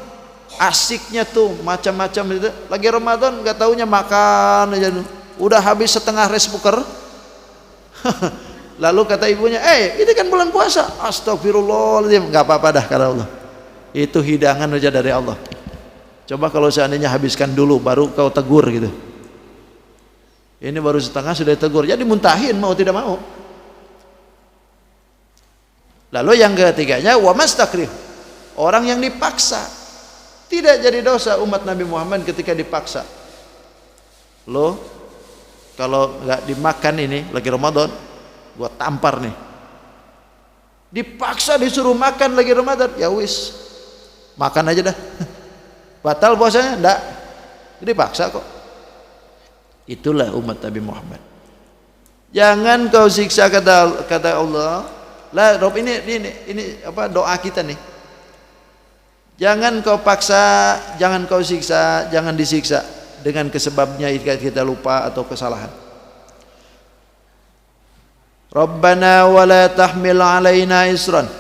asiknya tuh macam-macam itu, lagi Ramadan nggak taunya makan aja, udah habis setengah rice cooker. Lalu kata ibunya, ini kan bulan puasa. Astagfirullahaladzim. Nggak apa-apa dah kata Allah, itu hidangan aja dari Allah. Coba kalau seandainya habiskan dulu baru kau tegur gitu, ini baru setengah sudah tegur, jadi muntahin mau tidak mau. Lalu yang ketiganya, wa mastakrih, orang yang dipaksa. Tidak jadi dosa umat Nabi Muhammad ketika dipaksa. Lo kalau nggak dimakan ini lagi Ramadan, gua tampar nih. Dipaksa disuruh makan lagi Ramadan, ya wis, makan aja dah. Batal puasanya? Enggak, dipaksa kok. Itulah umat Nabi Muhammad. Jangan kau siksa, kata Allah. Lah Rob, ini apa doa kita nih. Jangan kau paksa, jangan kau siksa, jangan disiksa dengan kesebabnya kita lupa atau kesalahan. Rabbana wala tahmil alaina isran.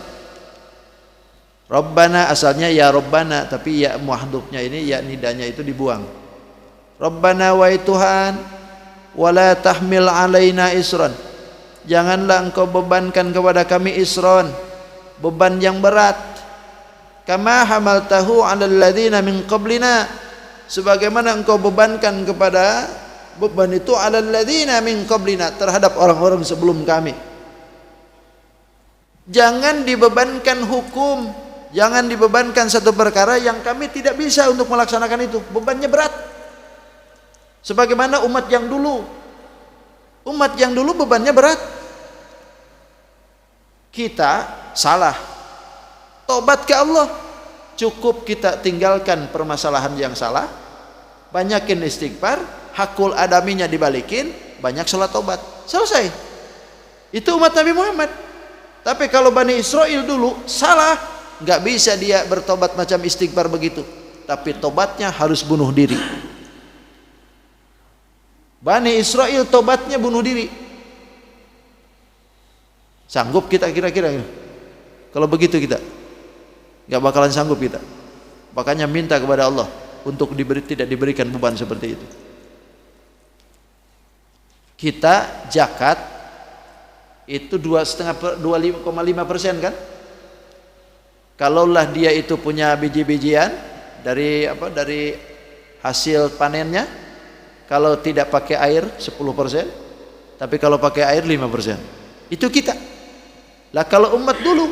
Rabbana asalnya ya Rabbana, tapi ya muhdhufnya ini, ya nidanya itu dibuang. Rabbana wa Tuhan, wala tahmil alaina isran, janganlah engkau bebankan kepada kami isron, beban yang berat. Kama hamaltahu 'alal ladzina min qablina, sebagaimana engkau bebankan kepada beban itu 'alal ladzina min qablina, terhadap orang-orang sebelum kami. Jangan dibebankan hukum, jangan dibebankan satu perkara yang kami tidak bisa untuk melaksanakan itu, bebannya berat. Sebagaimana umat yang dulu bebannya berat. Kita salah, tobat ke Allah. Cukup kita tinggalkan permasalahan yang salah, banyakin istighfar, hakul adaminya dibalikin, banyak salat tobat, selesai. Itu umat Nabi Muhammad. Tapi kalau Bani Israel dulu salah, nggak bisa dia bertobat macam istighfar begitu, tapi tobatnya harus bunuh diri. Bani Israel tobatnya bunuh diri. Sanggup kita kira-kira? Kalau begitu kita nggak bakalan sanggup kita. Makanya minta kepada Allah untuk tidak diberikan beban seperti itu. Kita zakat itu 2,5% kan? Kalaulah dia itu punya biji-bijian dari hasil panennya, kalau tidak pakai air 10%, tapi kalau pakai air 5%. Itu kita. Lah kalau umat dulu,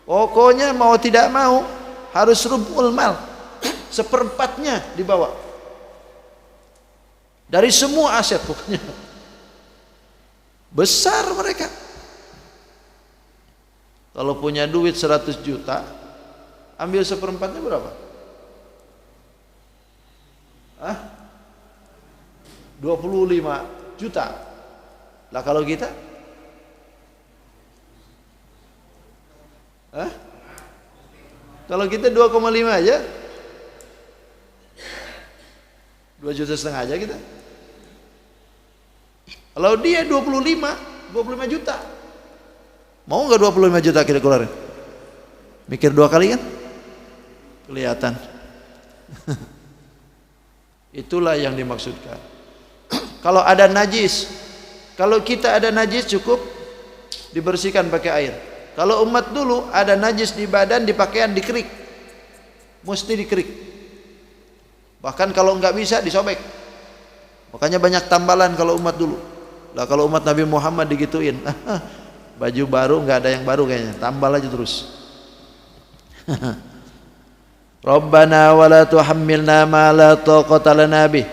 pokoknya mau tidak mau harus rubul mal, 1/4-nya dibawa dari semua aset, pokoknya besar mereka. Kalau punya duit 100 juta, ambil 1/4-nya berapa? 25 juta. Lah kalau kita Kalau kita 2,5 aja, 2,5 juta aja kita. Kalau dia 25 juta, mau nggak 25 juta kita keluarin? Mikir 2 kali kan? Kelihatan. Itulah yang dimaksudkan. Kalau ada najis, kalau kita ada najis cukup dibersihkan pakai air. Kalau umat dulu ada najis di badan, di pakaian, dikerik, mesti dikerik. Bahkan kalau nggak bisa disobek. Makanya banyak tambalan kalau umat dulu. Lah kalau umat Nabi Muhammad digituin, baju baru nggak ada yang baru kayaknya, tambal aja terus. Rabbana wala tuhammilna ma la taqata lana bih.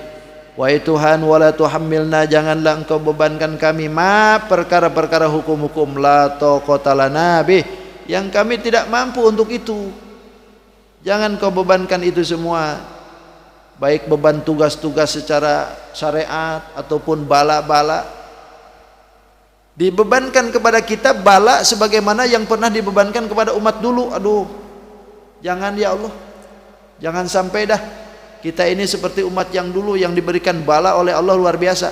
Wahai Tuhan, wala tuhammilna, janganlah engkau bebankan kami ma perkara-perkara hukum-hukum la taqata lana bih, yang kami tidak mampu untuk itu. Jangan kau bebankan itu semua, baik beban tugas-tugas secara syariat ataupun bala-bala. Dibebankan kepada kita bala sebagaimana yang pernah dibebankan kepada umat dulu. Aduh, jangan ya Allah, jangan sampai dah kita ini seperti umat yang dulu yang diberikan bala oleh Allah luar biasa.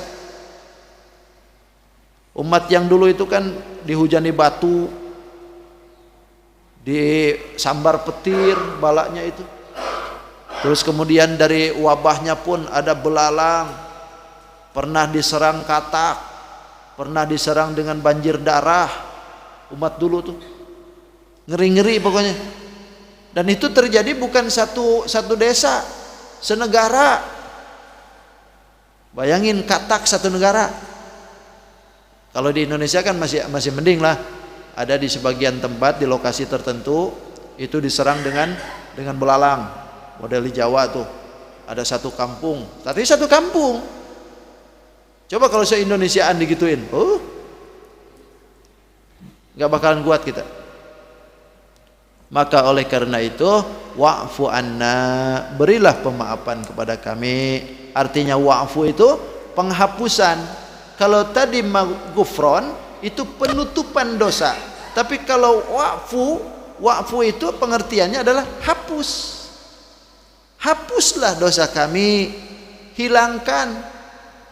Umat yang dulu itu kan dihujani batu, disambar petir balanya itu. Terus kemudian dari wabahnya pun ada belalang, pernah diserang katak, pernah diserang dengan banjir darah. Umat dulu tuh ngeri-ngeri pokoknya. Dan itu terjadi bukan satu desa, senegara. Bayangin katak satu negara. Kalau di Indonesia kan masih mending lah. Ada di sebagian tempat di lokasi tertentu itu diserang dengan belalang. Model di Jawa tuh ada satu kampung, tapi satu kampung. Coba kalau se-Indonesiaan digituin, nggak bakalan kuat kita. Maka oleh karena itu, wa'fu anna, berilah pemaafan kepada kami. Artinya wa'fu itu penghapusan. Kalau tadi maghfron itu penutupan dosa. Tapi kalau wa'fu itu pengertiannya adalah hapus. Hapuslah dosa kami, hilangkan.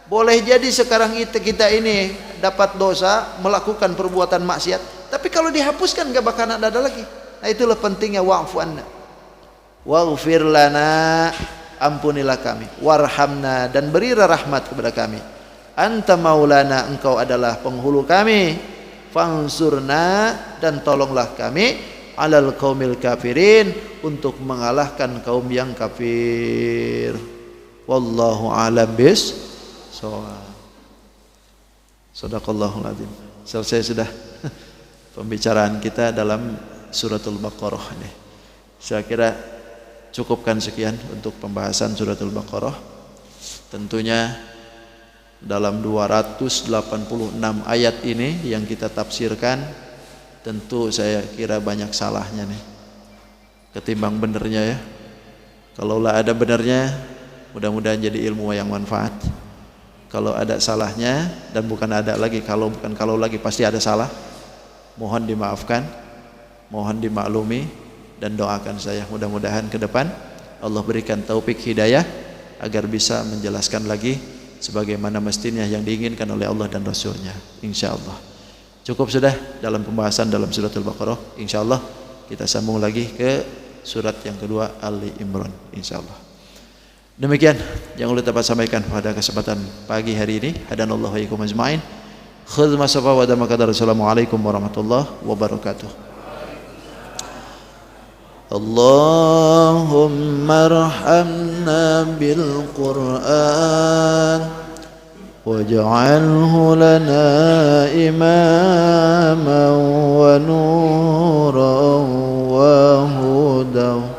Boleh jadi sekarang kita ini dapat dosa, melakukan perbuatan maksiat, tapi kalau dihapuskan gak bakalan ada lagi. Nah itulah pentingnya wa'fu anna. Waghfir lana, ampunilah kami. Warhamna, dan berilah rahmat kepada kami. Anta maulana, engkau adalah penghulu kami. Fansurna, dan tolonglah kami. Alal qaumil kafirin, untuk mengalahkan kaum yang kafir. Wallahu a'lam bis-shawab. Shadaqallahul adzim. Selesai sudah pembicaraan kita dalam Suratul Baqarah ini. Saya kira cukupkan sekian untuk pembahasan Suratul Baqarah. Tentunya dalam 286 ayat ini yang kita tafsirkan, tentu saya kira banyak salahnya nih ketimbang benernya ya. Kalaulah ada benernya, mudah-mudahan jadi ilmu yang manfaat. Kalau ada salahnya, dan bukan ada lagi, bukan kalau lagi, pasti ada salah, mohon dimaafkan, mohon dimaklumi, dan doakan saya mudah-mudahan ke depan Allah berikan taufik hidayah agar bisa menjelaskan lagi sebagaimana mestinya yang diinginkan oleh Allah dan Rasulnya, insyaallah. Cukup sudah dalam pembahasan dalam Suratul Baqarah. Insyaallah kita sambung lagi ke surat yang kedua, Ali Imran, insyaallah. Demikian yang ulun dapat sampaikan pada kesempatan pagi hari ini. Hadanallahu wa iyyakum ajmain. Khudz ma safa wa damaka. Assalamualaikum warahmatullahi wabarakatuh. Allahumma arhamna bil Qur'an waj'alhu lana imaman wa nuran wa hudan.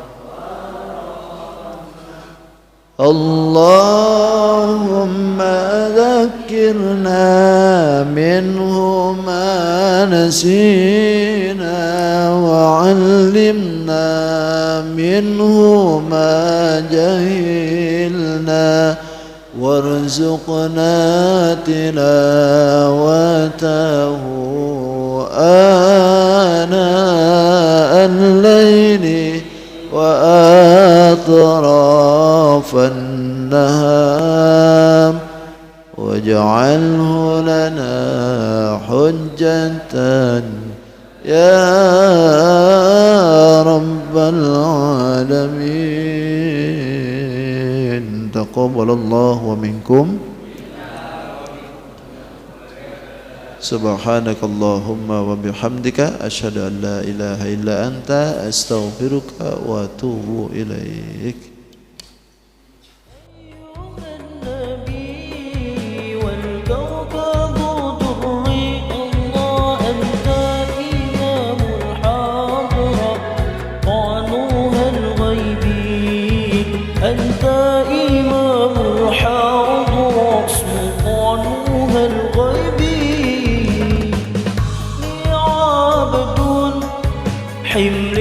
Allahumma dhakkirna minhu ma nasina wa 'allimna minhu ma jahilna warzuqna tilawatahu ana al-layli وأطراف النهار واجعله لنا حجة يا رب العالمين. تقبل الله ومنكم. سبحانك اللهم وبحمدك أشهد أن لا إله إلا أنت أستغفرك وأتوب إليك. أنت إمام الحاضر سلطانها الغيبي، عبد حمل